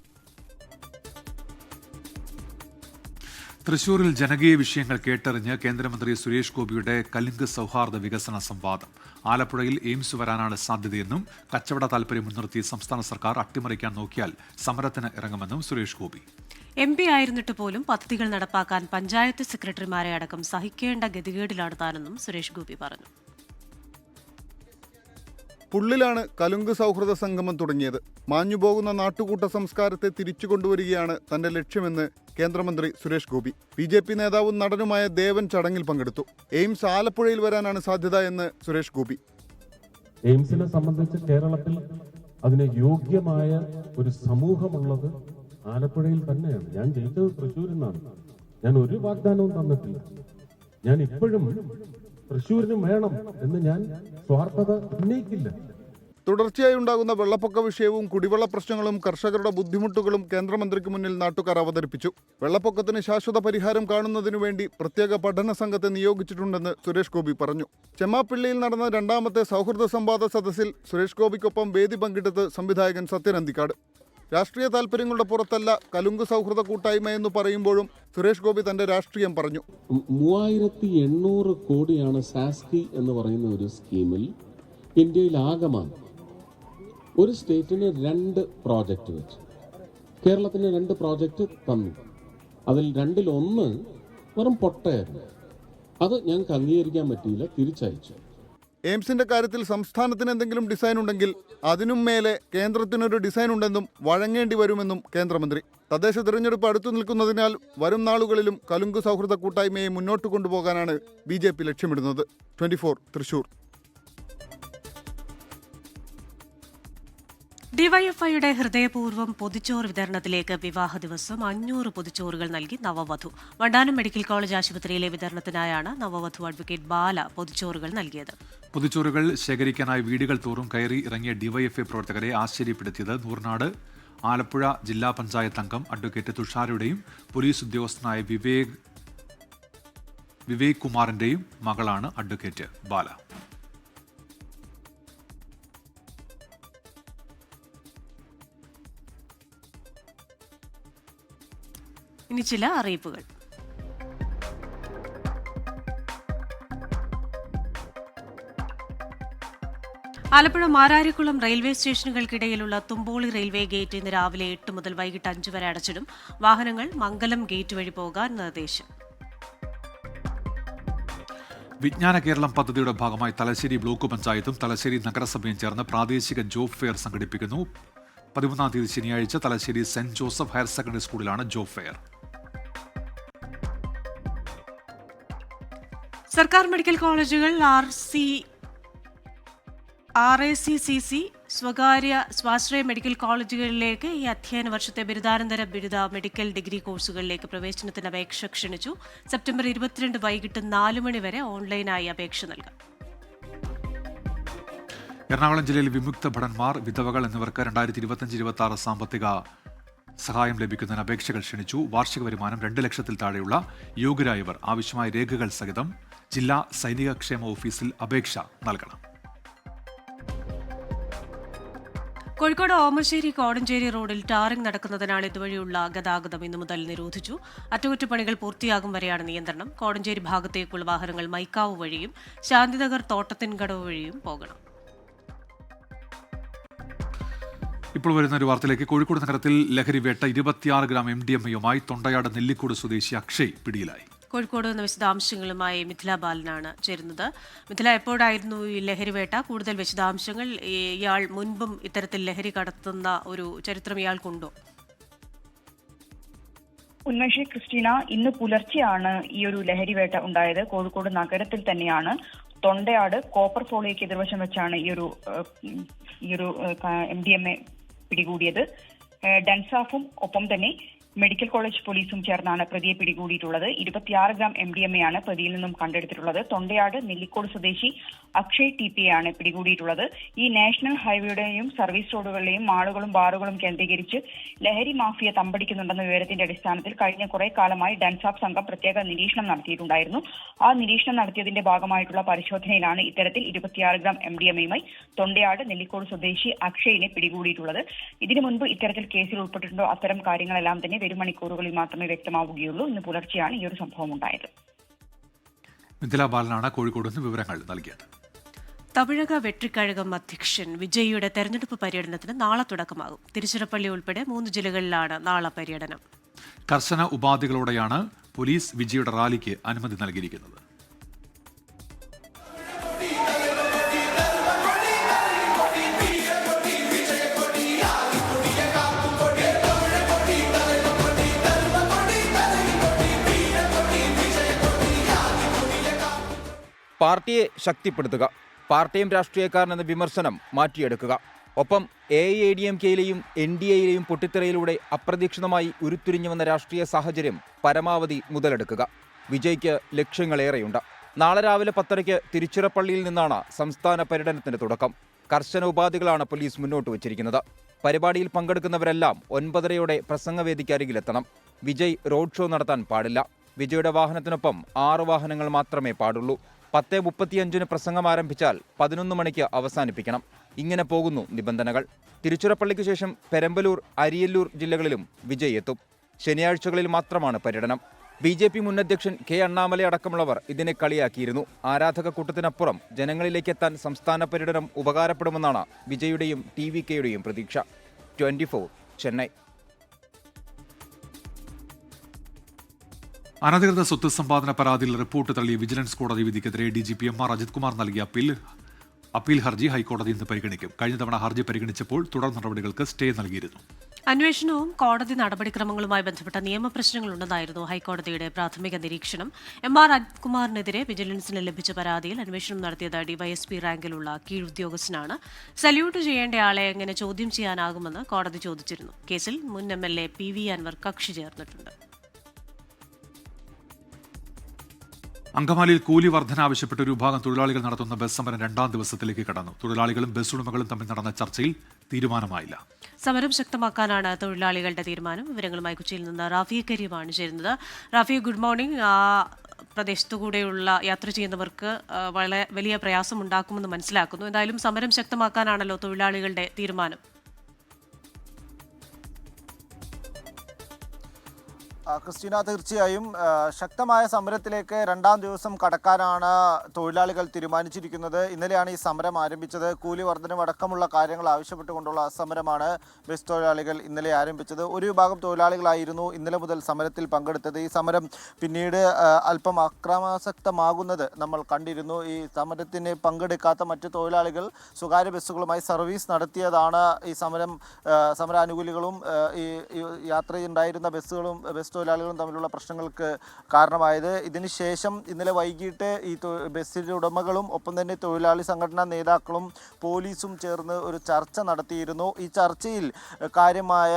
തൃശൂരിൽ ജനകീയ വിഷയങ്ങൾ കേട്ടറിഞ്ഞ് കേന്ദ്രമന്ത്രി സുരേഷ് ഗോപിയുടെ കലിംഗ് സൗഹാർദ്ദ വികസന സംവാദം. ആലപ്പുഴയിൽ എയിംസ് വരാനാണ് സാധ്യതയെന്നും കച്ചവട താൽപര്യം മുൻനിർത്തി സംസ്ഥാന സർക്കാർ അട്ടിമറിക്കാൻ നോക്കിയാൽ സമരത്തിന് ഇറങ്ങുമെന്നും സുരേഷ് ഗോപി. MP ആയിരുന്നിട്ട് പോലും പദ്ധതികൾ നടപ്പാക്കാൻ പഞ്ചായത്ത് സെക്രട്ടറിമാരെ അടക്കം സഹിക്കേണ്ട ഗതികേടിലാണ് താനെന്നും സുരേഷ് ഗോപി പറഞ്ഞു. പുള്ളിലാണ് കലുങ്ക് സൗഹൃദ സംഗമം തുടങ്ങിയത്. മാഞ്ഞുപോകുന്ന നാട്ടുകൂട്ട സംസ്കാരത്തെ തിരിച്ചു കൊണ്ടുവരികയാണ് തന്റെ ലക്ഷ്യമെന്ന് കേന്ദ്രമന്ത്രി സുരേഷ് ഗോപി. BJP നേതാവും നടനുമായ ദേവൻ ചടങ്ങിൽ പങ്കെടുത്തു. എയിംസ് ആലപ്പുഴയിൽ വരാനാണ് സാധ്യത എന്ന് സുരേഷ് ഗോപി. എയിംസിനെ സംബന്ധിച്ച് കേരളത്തിൽ അതിന് യോഗ്യമായ ഒരു സമൂഹമുള്ളത് ആലപ്പുഴയിൽ തന്നെയാണ്. ഞാൻ ജയിച്ചത് തൃശ്ശൂരിൽ നിന്നാണ്. ഞാൻ ഒരു വാഗ്ദാനവും തന്നിട്ടില്ല. ഞാൻ ഇപ്പോഴും തൃശ്ശൂരിനും വേണം എന്ന് ഞാൻ സ്വാർത്ഥത ഉന്നയിക്കില്ല. തുടർച്ചയായി ഉണ്ടാകുന്ന വെള്ളപ്പൊക്ക വിഷയവും കുടിവെള്ള പ്രശ്നങ്ങളും കർഷകരുടെ ബുദ്ധിമുട്ടുകളും കേന്ദ്രമന്ത്രിക്ക് മുന്നിൽ നാട്ടുകാർ അവതരിപ്പിച്ചു. വെള്ളപ്പൊക്കത്തിന് ശാശ്വത പരിഹാരം കാണുന്നതിനു വേണ്ടി പ്രത്യേക പഠന സംഘത്തെ നിയോഗിച്ചിട്ടുണ്ടെന്ന് സുരേഷ് ഗോപി പറഞ്ഞു. ചെമ്മാപ്പിള്ളിയിൽ നടന്ന 2ാമത്തെ സൗഹൃദ സംവാദ സദസ്സിൽ സുരേഷ് ഗോപിക്കൊപ്പം വേദി പങ്കിട്ടത് സംവിധായകൻ സത്യൻ അന്തിക്കാട്. രാഷ്ട്രീയ താല്പര്യങ്ങളുടെ പുറത്തല്ല കലുങ്ക് സൗഹൃദ കൂട്ടായ്മ എന്ന് പറയുമ്പോഴും സുരേഷ് ഗോപി തന്റെ രാഷ്ട്രീയം പറഞ്ഞു. 3800 കോടിയാണ് സാസ്കി എന്ന് പറയുന്ന ഒരു സ്കീമിൽ ഇന്ത്യയിൽ ആകമാനം ഒരു സ്റ്റേറ്റിന് 2 പ്രോജക്റ്റ് വെച്ച് കേരളത്തിന് 2 പ്രോജക്റ്റ് തന്നു. അതിൽ 2ൽ 1 വെറും പൊട്ടയായിരുന്നു. അത് ഞങ്ങൾക്ക് അംഗീകരിക്കാൻ പറ്റിയില്ല, തിരിച്ചയച്ചു. എയിംസിന്റെ കാര്യത്തിൽ സംസ്ഥാനത്തിന് എന്തെങ്കിലും ഡിസൈൻ ഉണ്ടെങ്കിൽ അതിനും മേലെ കേന്ദ്രത്തിനൊരു ഡിസൈൻ ഉണ്ടെന്നും വഴങ്ങേണ്ടി വരുമെന്നും കേന്ദ്രമന്ത്രി. തദ്ദേശ തിരഞ്ഞെടുപ്പ് അടുത്തു നിൽക്കുന്നതിനാൽ വരും നാളുകളിലും കലുങ്ക് സൗഹൃദ കൂട്ടായ്മയെ മുന്നോട്ട് കൊണ്ടുപോകാനാണ് BJP ലക്ഷ്യമിടുന്നത്. 24 തൃശൂർ. ഡിവൈഎഫ്ഐയുടെ ഹൃദയപൂർവ്വം പൊതിച്ചോറ് വിതരണത്തിലേക്ക് വിവാഹ ദിവസം 500 പൊതിച്ചോറുകൾ നൽകി നവവധു. വണ്ടാനം മെഡിക്കൽ കോളേജ് ആശുപത്രിയിലെ വിതരണത്തിനായാണ് നവവധു അഡ്വക്കേറ്റ് ബാല പൊതിച്ചോറുകൾ നൽകിയത്. പൊതിച്ചോറുകൾ ശേഖരിക്കാനായി വീടുകൾ തോറും കയറി ഇറങ്ങിയ ഡിവൈഎഫ്ഐ പ്രവർത്തകരെ ആശ്ചര്യപ്പെടുത്തിയത് നൂർനാട് ആലപ്പുഴ ജില്ലാ പഞ്ചായത്ത് അംഗം അഡ്വക്കേറ്റ് തുഷാരയുടെയും പോലീസ് ഉദ്യോഗസ്ഥനായ വിവേക് കുമാറിന്റെയും മകളാണ് അഡ്വക്കേറ്റ് ബാല. ഇനി ചില അറിയിപ്പുകൾ. ആലപ്പുഴ മാരാരിക്കുളം റെയിൽവേ സ്റ്റേഷനുകൾക്കിടയിലുള്ള തുമ്പോളി റെയിൽവേ ഗേറ്റ് ഇന്ന് രാവിലെ 8 മുതൽ വൈകിട്ട് 5 വരെ അടച്ചിടും. വാഹനങ്ങൾ മംഗലം ഗേറ്റ് വഴി പോകാൻ നിർദ്ദേശം. വിജ്ഞാന കേരളം പദ്ധതിയുടെ ഭാഗമായി തലശ്ശേരി ബ്ലോക്ക് പഞ്ചായത്തും തലശ്ശേരി നഗരസഭയും ചേർന്ന് പ്രാദേശിക ജോബ് ഫെയർ സംഘടിപ്പിക്കുന്നു. 13-ാം തീയതി ശനിയാഴ്ച Thalassery saint Joseph higher secondary സ്കൂളിലാണ് ജോബ് ഫെയർ. സർക്കാർ മെഡിക്കൽ കോളേജുകൾ RACCC സ്വകാര്യ സ്വാശ്രയ മെഡിക്കൽ കോളേജുകളിലേക്ക് ഈ അധ്യയന വർഷത്തെ ബിരുദാനന്തര ബിരുദ മെഡിക്കൽ ഡിഗ്രി കോഴ്സുകളിലേക്ക് പ്രവേശനത്തിന് അപേക്ഷ ക്ഷണിച്ചു. സെപ്റ്റംബർ 22 വൈകിട്ട് 4 മണി വരെ ഓൺലൈനായി അപേക്ഷ നൽകാം. എറണാകുളം ജില്ലയിൽ വിമുക്ത ഭടന്മാർ, വിധവകൾ എന്നിവർക്ക് 2025-26 സാമ്പത്തിക സഹായം ലഭിക്കുന്നതിന് അപേക്ഷകൾ ക്ഷണിച്ചു. വാർഷിക വരുമാനം 2 ലക്ഷത്തിൽ താഴെയുള്ള യോഗ്യരായവർ ആവശ്യമായ രേഖകൾ സഹിതം ജില്ലാ സൈനിക ക്ഷേമ ഓഫീസിൽ അപേക്ഷ നൽകണം. കോഴിക്കോട് ഓമശ്ശേരി കോടഞ്ചേരി റോഡിൽ ടാറിംഗ് നടക്കുന്നതിനാൽ ഇതുവഴിയുള്ള ഗതാഗതം ഇന്നു മുതൽ നിരോധിച്ചു. അറ്റകുറ്റപ്പണികൾ പൂർത്തിയാകും വരെയാണ് നിയന്ത്രണം. കോടഞ്ചേരി ഭാഗത്തേക്കുള്ള വാഹനങ്ങൾ മൈക്കാവ് വഴിയും ശാന്തിനഗർ തോട്ടത്തിൻകടവ് വഴിയും പോകണം. ഇപ്പോൾ വരുന്ന ഒരു വാർത്തയിലേക്ക്. കോഴിക്കോട് നഗരത്തിൽ ലഹരിവേട്ട 26 ഗ്രാം MDMA-യുമായി തൊണ്ടയാട് നെല്ലിക്കോട് സ്വദേശി അക്ഷയ് പിടിയിലായി. കോഴിക്കോട് നിന്ന് വിശദാംശങ്ങളുമായി മിഥില ബാലനാണ് ചേരുന്നത്. മിഥില, എപ്പോഴായിരുന്നു ഈ ലഹരിവേട്ട? കൂടുതൽ വിശദാംശങ്ങൾ. ഇയാൾ മുൻപും ഇത്തരത്തിൽ ലഹരി കടത്തുന്ന ഒരു ചരിത്രം ഇയാൾക്കുണ്ടോ? ഉന്മേഷി ക്രിസ്റ്റീന, ഇന്ന് പുലർച്ചെയാണ് ഈ ഒരു ലഹരിവേട്ട ഉണ്ടായത്. കോഴിക്കോട് നഗരത്തിൽ തന്നെയാണ്. തൊണ്ടയാട് കോപ്പർ ഫോളിയയ്ക്ക് എതിർവശം വെച്ചാണ് ഈ ഒരു MDMA പിടികൂടിയത്. ഡൻസാഫും ഒപ്പം തന്നെ മെഡിക്കൽ കോളേജ് പോലീസും ചേർന്നാണ് പ്രതിയെ പിടികൂടിയിട്ടുള്ളത്. 26 ഗ്രാം MDMA ആണ് പ്രതിയിൽ നിന്നും കണ്ടെടുത്തിട്ടുള്ളത്. തൊണ്ടയാട് നെല്ലിക്കോട് സ്വദേശി അക്ഷയ് TP ആണ് പിടികൂടിയിട്ടുള്ളത്. ഈ നാഷണൽ ഹൈവേയുടെയും സർവീസ് റോഡുകളിലെയും മാളുകളും ബാറുകളും കേന്ദ്രീകരിച്ച് ലഹരി മാഫിയ തമ്പടിക്കുന്നുണ്ടെന്ന വിവരത്തിന്റെ അടിസ്ഥാനത്തിൽ കഴിഞ്ഞ കുറെ കാലമായി ഡൻസാഫ് സംഘം പ്രത്യേക നിരീക്ഷണം നടത്തിയിട്ടുണ്ടായിരുന്നു. ആ നിരീക്ഷണം നടത്തിയതിന്റെ ഭാഗമായിട്ടുള്ള പരിശോധനയിലാണ് ഇത്തരത്തിൽ 26 ഗ്രാം MDMA-യുമായി തൊണ്ടയാട് നെല്ലിക്കോട് സ്വദേശി അക്ഷയിനെ പിടികൂടിയിട്ടുള്ളത്. ഇതിനു മുൻപ് ഇത്തരത്തിൽ കേസിൽ ഉൾപ്പെട്ടിട്ടുണ്ടോ അത്തരം കാര്യങ്ങളെല്ലാം തന്നെ വരും മണിക്കൂറുകളിൽ മാത്രമേ വ്യക്തമാവുകയുള്ളൂ. ഇന്ന് പുലർച്ചെയാണ് ഈ ഒരു സംഭവം ഉണ്ടായത്. മിഥില ബാലനാണ് കോഴിക്കോട് നിന്ന് വിവരങ്ങൾ നൽകിയത്. തമിഴക വെട്രിക്കഴകം അധ്യക്ഷൻ വിജയിയുടെ തെരഞ്ഞെടുപ്പ് പര്യടനത്തിന് നാളെ തുടക്കമാകും. തിരുച്ചിറപ്പള്ളി ഉൾപ്പെടെ 3 ജില്ലകളിലാണ് നാളെ പര്യടനം. കർശന ഉപാധികളോടെയാണ് പോലീസ് വിജയുടെ റാലിക്ക് അനുമതി നൽകിയിരിക്കുന്നത്. പാർട്ടിയെ ശക്തിപ്പെടുത്തുക, പാർട്ടിയും രാഷ്ട്രീയക്കാരനെന്ന വിമർശനം മാറ്റിയെടുക്കുക, ഒപ്പം AIADMK-യിലെയും NDA-യിലെയും പൊട്ടിത്തെറിയിലൂടെ അപ്രതീക്ഷിതമായി ഉരുത്തിരിഞ്ഞുവന്ന രാഷ്ട്രീയ സാഹചര്യം പരമാവധി മുതലെടുക്കുക. വിജയ്ക്ക് ലക്ഷ്യങ്ങളേറെയുണ്ട്. നാളെ രാവിലെ 10:30 തിരുച്ചിറപ്പള്ളിയിൽ നിന്നാണ് സംസ്ഥാന പര്യടനത്തിന് തുടക്കം. കർശന ഉപാധികളാണ് പോലീസ് മുന്നോട്ട് വച്ചിരിക്കുന്നത്. പരിപാടിയിൽ പങ്കെടുക്കുന്നവരെല്ലാം 9:30 പ്രസംഗവേദിക്കരികിലെത്തണം. വിജയ് റോഡ് ഷോ നടത്താൻ പാടില്ല. വിജയുടെ വാഹനത്തിനൊപ്പം 6 വാഹനങ്ങൾ മാത്രമേ പാടുള്ളൂ. 10:35 പ്രസംഗം ആരംഭിച്ചാൽ 11 മണിക്ക് അവസാനിപ്പിക്കണം. ഇങ്ങനെ പോകുന്നു നിബന്ധനകൾ. തിരുച്ചിറപ്പള്ളിക്ക് ശേഷം പെരമ്പലൂർ, അരിയല്ലൂർ ജില്ലകളിലും വിജയ് എത്തും. ശനിയാഴ്ചകളിൽ മാത്രമാണ് പര്യടനം. BJP മുൻ അധ്യക്ഷൻ K. അണ്ണാമല അടക്കമുള്ളവർ ഇതിനെ കളിയാക്കിയിരുന്നു. ആരാധക കൂട്ടത്തിനപ്പുറം ജനങ്ങളിലേക്കെത്താൻ സംസ്ഥാന പര്യടനം ഉപകാരപ്പെടുമെന്നാണ് വിജയുടെയും TVK-യുടെയും പ്രതീക്ഷ. 24 ചെന്നൈ. അനധികൃത സ്വത്ത് സമ്പാദന പരാതിയിൽ റിപ്പോർട്ട് തള്ളിയ വിജിലൻസ് കോടതി വിധിക്കെതിരെ DGP MR അജിത് കുമാർ നൽകിയ അപ്പീൽ അപ്പീൽ ഹർജി ഹൈക്കോടതി ഇന്ന് പരിഗണിക്കും. കഴിഞ്ഞ തവണ ഹർജി പരിഗണിച്ചപ്പോൾ തുടർ നടപടികൾക്ക് സ്റ്റേ നൽകിയിരുന്നു. അന്വേഷണവും കോടതി നടപടിക്രമങ്ങളുമായി ബന്ധപ്പെട്ട നിയമപ്രശ്നങ്ങളുണ്ടെന്നായിരുന്നു ഹൈക്കോടതിയുടെ പ്രാഥമിക നിരീക്ഷണം. MR അജിത്കുമാറിനെതിരെ വിജിലൻസിന് ലഭിച്ച പരാതിയിൽ അന്വേഷണം നടത്തിയത് ഡിവൈഎസ്പി റാങ്കിലുള്ള കീഴുദ്യോഗസ്ഥനാണ്. സല്യൂട്ട് ചെയ്യേണ്ടയാളെ എങ്ങനെ ചോദ്യം ചെയ്യാനാകുമെന്ന് കോടതി ചോദിച്ചിരുന്നു. കേസിൽ മുൻ MLA PV അൻവർ കക്ഷി ചേർന്നിട്ടുണ്ട്. അങ്കമാലിയിൽ കൂലി വർധന ആവശ്യപ്പെട്ട് ഒരു വിഭാഗം തൊഴിലാളികൾ നടത്തുന്ന ബസ് സമരം 2ാം ദിവസത്തിലേക്ക് കടന്നു. തൊഴിലാളികളും ബസ് ഉടമകളും തമ്മിൽ നടന്ന ചർച്ചയിൽ തീരുമാനമായില്ല. സമരം ശക്തമാക്കാനാണ് തൊഴിലാളികളുടെ തീരുമാനം. വിവരങ്ങളുമായി കൊച്ചിയിൽ നിന്ന് റാഫി കരീമാണ് ചേരുന്നത്. Rafi, good morning. പ്രദേശത്തുകൂടെയുള്ള യാത്ര ചെയ്യുന്നവർക്ക് വളരെ വലിയ പ്രയാസമുണ്ടാക്കുമെന്ന് മനസ്സിലാക്കുന്നു. എന്തായാലും സമരം ശക്തമാക്കാനാണല്ലോ തൊഴിലാളികളുടെ തീരുമാനം. ക്രിസ്റ്റീന, തീർച്ചയായും ശക്തമായ സമരത്തിലേക്ക് 2ാം ദിവസം കടക്കാനാണ് തൊഴിലാളികൾ തീരുമാനിച്ചിരിക്കുന്നത്. ഇന്നലെയാണ് ഈ സമരം ആരംഭിച്ചത്. കൂലി വർധനവടക്കമുള്ള കാര്യങ്ങൾ ആവശ്യപ്പെട്ടുകൊണ്ടുള്ള സമരമാണ് ബസ് തൊഴിലാളികൾ ഇന്നലെ ആരംഭിച്ചത്. ഒരു വിഭാഗം തൊഴിലാളികളായിരുന്നു ഇന്നലെ മുതൽ സമരത്തിൽ പങ്കെടുത്തത്. ഈ സമരം പിന്നീട് അല്പം അക്രമാസക്തമാകുന്നത് നമ്മൾ കണ്ടിരുന്നു. ഈ സമരത്തിന് പങ്കെടുക്കാത്ത മറ്റ് തൊഴിലാളികൾ സ്വകാര്യ ബസ്സുകളുമായി സർവീസ് നടത്തിയതാണ് ഈ സമരാനുകൂലികളും ഈ യാത്രയുണ്ടായിരുന്ന ബസ് തൊഴിലാളികളും തമ്മിലുള്ള പ്രശ്നങ്ങൾക്ക് കാരണമായത്. ഇതിനുശേഷം ഇന്നലെ വൈകിട്ട് ഈ ബസ്സിൻ്റെ ഉടമകളും ഒപ്പം തന്നെ തൊഴിലാളി സംഘടനാ നേതാക്കളും പോലീസും ചേർന്ന് ഒരു ചർച്ച നടത്തിയിരുന്നു. ഈ ചർച്ചയിൽ കാര്യമായ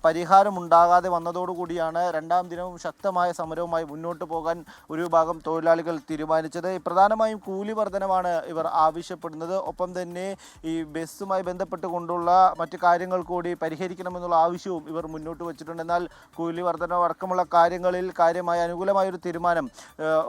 പരിഹാരമുണ്ടാകാതെ വന്നതോടുകൂടിയാണ് 2ാം ദിനവും ശക്തമായ സമരവുമായി മുന്നോട്ട് പോകാൻ ഒരു വിഭാഗം തൊഴിലാളികൾ തീരുമാനിച്ചത്. പ്രധാനമായും കൂലി വർധനമാണ് ഇവർ ആവശ്യപ്പെടുന്നത്. ഒപ്പം തന്നെ ഈ ബസ്സുമായി ബന്ധപ്പെട്ടുകൊണ്ടുള്ള മറ്റു കാര്യങ്ങൾ കൂടി പരിഹരിക്കണമെന്നുള്ള ആവശ്യവും ഇവർ മുന്നോട്ട് വച്ചിട്ടുണ്ട്. എന്നാൽ കൂലി വർധന അടക്കമുള്ള കാര്യങ്ങളിൽ കാര്യമായ അനുകൂലമായൊരു തീരുമാനം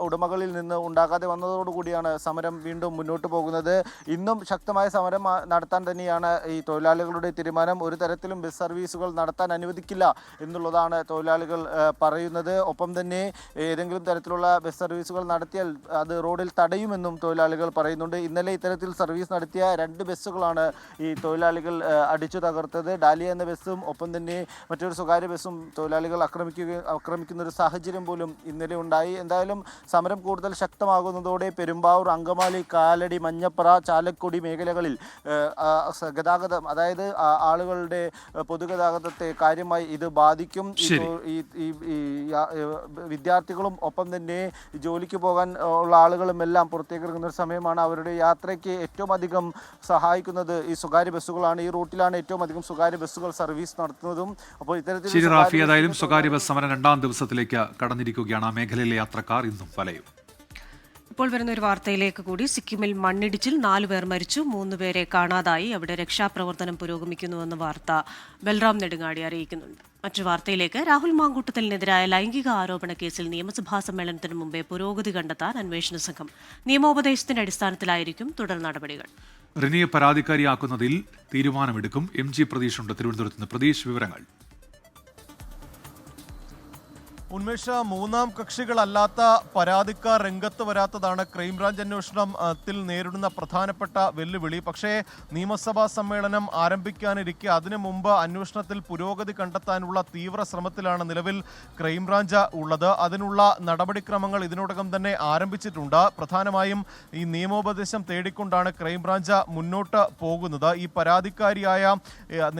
ഉടമകളിൽ നിന്ന് ഉണ്ടാകാതെ വന്നതോടുകൂടിയാണ് സമരം വീണ്ടും മുന്നോട്ട് പോകുന്നത്. ഇന്നും ശക്തമായ സമരം നടത്താൻ തന്നെയാണ് ഈ തൊഴിലാളികളുടെ തീരുമാനം. ഒരു തരത്തിലും ബസ് സർവീസുകൾ നടത്താൻ അനുവദിക്കില്ല എന്നുള്ളതാണ് തൊഴിലാളികൾ പറയുന്നത്. ഒപ്പം തന്നെ ഏതെങ്കിലും തരത്തിലുള്ള ബസ് സർവീസുകൾ നടത്തിയാൽ അത് റോഡിൽ തടയുമെന്നും തൊഴിലാളികൾ പറയുന്നുണ്ട്. ഇന്നലെ ഇത്തരത്തിൽ സർവീസ് നടത്തിയ 2 ബസ്സുകളാണ് ഈ തൊഴിലാളികൾ അടിച്ചു തകർത്തത്. ഡാലിയ എന്ന ബസ്സും ഒപ്പം തന്നെ മറ്റൊരു സ്വകാര്യ ബസ്സും തൊഴിലാളികൾ ആക്രമിക്കുന്ന ഒരു സാഹചര്യം പോലും ഇന്നലെ ഉണ്ടായി. എന്തായാലും സമരം കൂടുതൽ ശക്തമാകുന്നതോടെ പെരുമ്പാവൂർ, അങ്കമാലി, കാലടി, മഞ്ഞപ്ര, ചാലക്കുടി മേഖലകളിൽ ഗതാഗതം, അതായത് ആളുകളുടെ പൊതുഗതാഗതത്തെ കാര്യമായി ഇത് ബാധിക്കും. ഈ വിദ്യാർത്ഥികളും ഒപ്പം തന്നെ ജോലിക്ക് പോകാൻ ഉള്ള ആളുകളും എല്ലാം പുറത്തേക്ക് ഇറങ്ങുന്ന ഒരു സമയമാണ്. അവരുടെ യാത്രയ്ക്ക് ഏറ്റവും അധികം സഹായിക്കുന്നത് ഈ സ്വകാര്യ ബസ്സുകളാണ്. ഈ റൂട്ടിലാണ് ഏറ്റവും അധികം സ്വകാര്യ ബസ്സുകൾ സർവീസ് നടത്തുന്നതും. അപ്പോൾ ഇത്തരത്തിൽ സ്വകാര്യ ബസ് സമരം 2ാം ദിവസത്തിലേക്ക് കടന്നിരിക്കുകയാണ്. ആ മേഖലയിലെ യാത്രക്കാർ ഇന്നും വലയും. ഇപ്പോൾ വരുന്ന ഒരു വാർത്തയിലേക്ക് കൂടി. സിക്കിമിൽ മണ്ണിടിച്ചിൽ 4 പേർ മരിച്ചു, 3 പേരെ കാണാതായി. അവിടെ രക്ഷാപ്രവർത്തനം പുരോഗമിക്കുന്നുവെന്ന വാർത്ത ബൽറാം നെടുങ്ങാടി അറിയിക്കുന്നുണ്ട്. മറ്റു വാർത്തയിലേക്ക്. രാഹുൽ മാങ്കൂട്ടത്തിനെതിരായ ലൈംഗിക ആരോപണ കേസിൽ നിയമസഭാ സമ്മേളനത്തിന് മുമ്പേ പുരോഗതി കണ്ടെത്താൻ അന്വേഷണ സംഘം. നിയമോപദേശത്തിന്റെ അടിസ്ഥാനത്തിലായിരിക്കും തുടർ നടപടികൾ. റിനിയെ പരാതിക്കാരിയാക്കുന്നതിൽ തീരുമാനമെടുക്കും. MG പ്രതീഷ് ഉണ്ട് തിരുവനന്തപുരത്ത് നിന്ന്. പ്രതീഷ്, വിവരങ്ങൾ. ഉന്മേഷ, 3ാം കക്ഷികളല്ലാത്ത പരാതിക്കാർ രംഗത്ത് വരാത്തതാണ് ക്രൈംബ്രാഞ്ച് അന്വേഷണത്തിൽ നേരിടുന്ന പ്രധാനപ്പെട്ട വെല്ലുവിളി. പക്ഷേ നിയമസഭാ സമ്മേളനം ആരംഭിക്കാനിരിക്കെ അതിനു മുമ്പ് അന്വേഷണത്തിൽ പുരോഗതി കണ്ടെത്താനുള്ള തീവ്ര ശ്രമത്തിലാണ് നിലവിൽ ക്രൈംബ്രാഞ്ച് ഉള്ളത്. അതിനുള്ള നടപടിക്രമങ്ങൾ ഇതിനോടകം തന്നെ ആരംഭിച്ചിട്ടുണ്ട്. പ്രധാനമായും ഈ നിയമോപദേശം തേടിക്കൊണ്ടാണ് ക്രൈംബ്രാഞ്ച് മുന്നോട്ട് പോകുന്നത്. ഈ പരാതിക്കാരിയായ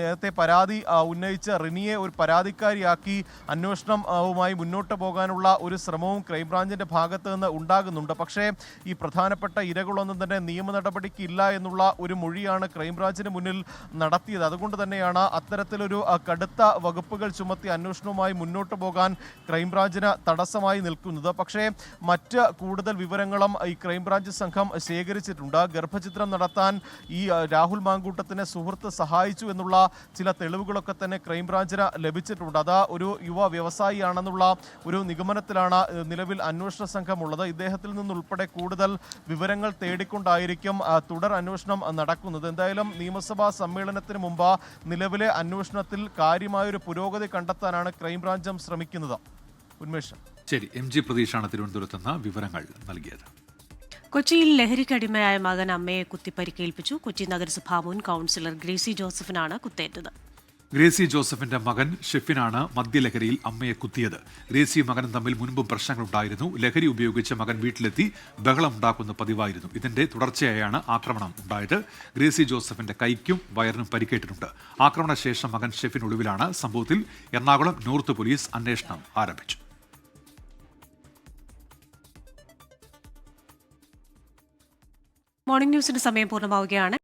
നേരത്തെ പരാതി ഉന്നയിച്ച റിനിയെ ഒരു പരാതിക്കാരിയാക്കി അന്വേഷണവുമായി മുന്നോട്ട് പോകാനുള്ള ഒരു ശ്രമവും ക്രൈംബ്രാഞ്ചിന്റെ ഭാഗത്ത് നിന്ന് ഉണ്ടാകുന്നുണ്ട്. പക്ഷേ ഈ പ്രധാനപ്പെട്ട ഇരകളൊന്നും തന്നെ നിയമ നടപടിക്ക് ഇല്ല എന്നുള്ള ഒരു മൊഴിയാണ് ക്രൈംബ്രാഞ്ചിന് മുന്നിൽ നടത്തിയത്. അതുകൊണ്ട് തന്നെയാണ് അത്തരത്തിലൊരു കടുത്ത വകുപ്പുകൾ ചുമത്തി അന്വേഷണവുമായി മുന്നോട്ട് പോകാൻ ക്രൈംബ്രാഞ്ചിന് തടസ്സമായി നിൽക്കുന്നത്. പക്ഷേ മറ്റ് കൂടുതൽ വിവരങ്ങളും ഈ ക്രൈംബ്രാഞ്ച് സംഘം ശേഖരിച്ചിട്ടുണ്ട്. ഗർഭചിത്രം നടത്താൻ ഈ രാഹുൽ മാങ്കൂട്ടത്തിനെ സുഹൃത്ത് സഹായിച്ചു എന്നുള്ള ചില തെളിവുകളൊക്കെ തന്നെ ക്രൈംബ്രാഞ്ചിന് ലഭിച്ചിട്ടുണ്ട്. അത് ഒരു യുവ വ്യവസായിയാണെന്നുള്ള ഒരു നിഗമനത്തിലാണ് നിലവിൽ അന്വേഷണ സംഘമുള്ളത്. ഇദ്ദേഹത്തിൽ നിന്നുൾപ്പെടെ കൂടുതൽ വിവരങ്ങൾ തേടിക്കൊണ്ടായിരിക്കും തുടർ അന്വേഷണം നടക്കുന്നത്. എന്തായാലും നിയമസഭാ സമ്മേളനത്തിന് മുമ്പ് നിലവിലെ അന്വേഷണത്തിൽ കാര്യമായൊരു പുരോഗതി കണ്ടെത്താനാണ് ക്രൈംബ്രാഞ്ചും ശ്രമിക്കുന്നത്. ഉന്മേഷം. ശരി, MG പ്രതീഷാണ് തിരുവനന്തപുരത്ത് നിന്ന് വിവരങ്ങൾ നൽകിയത്. കൊച്ചിയിൽ ലഹരിക്കടിമയായ മകൻ അമ്മയെ കുത്തി പരിക്കേൽപ്പിച്ചു. കൊച്ചി നഗരസഭാ മുൻ കൗൺസിലർ ഗ്രേസി ജോസഫിനാണ് കുത്തേറ്റത്. ഗ്രേസി ജോസഫിന്റെ മകൻ ഷെഫിനാണ് മദ്യലഹരിയിൽ അമ്മയെ കുത്തിയത്. ഗ്രേസിയും മകനും തമ്മിൽ മുൻപും പ്രശ്നങ്ങളുണ്ടായിരുന്നു. ലഹരി ഉപയോഗിച്ച് മകൻ വീട്ടിലെത്തി ബഹളമുണ്ടാക്കുന്ന പതിവായിരുന്നു. ഇതിന്റെ തുടർച്ചയായാണ് ആക്രമണം ഉണ്ടായത്. ഗ്രേസി ജോസഫിന്റെ കൈക്കും വയറിനും പരിക്കേറ്റിട്ടുണ്ട്. ആക്രമണശേഷം മകൻ ഷെഫിൻ ഒളിവിലാണ്. സംഭവത്തിൽ എറണാകുളം നോർത്ത് പോലീസ് അന്വേഷണം ആരംഭിച്ചു. മോർണിംഗ് ന്യൂസിന്റെ സമയം പൂർണ്ണമാവുകയാണ്.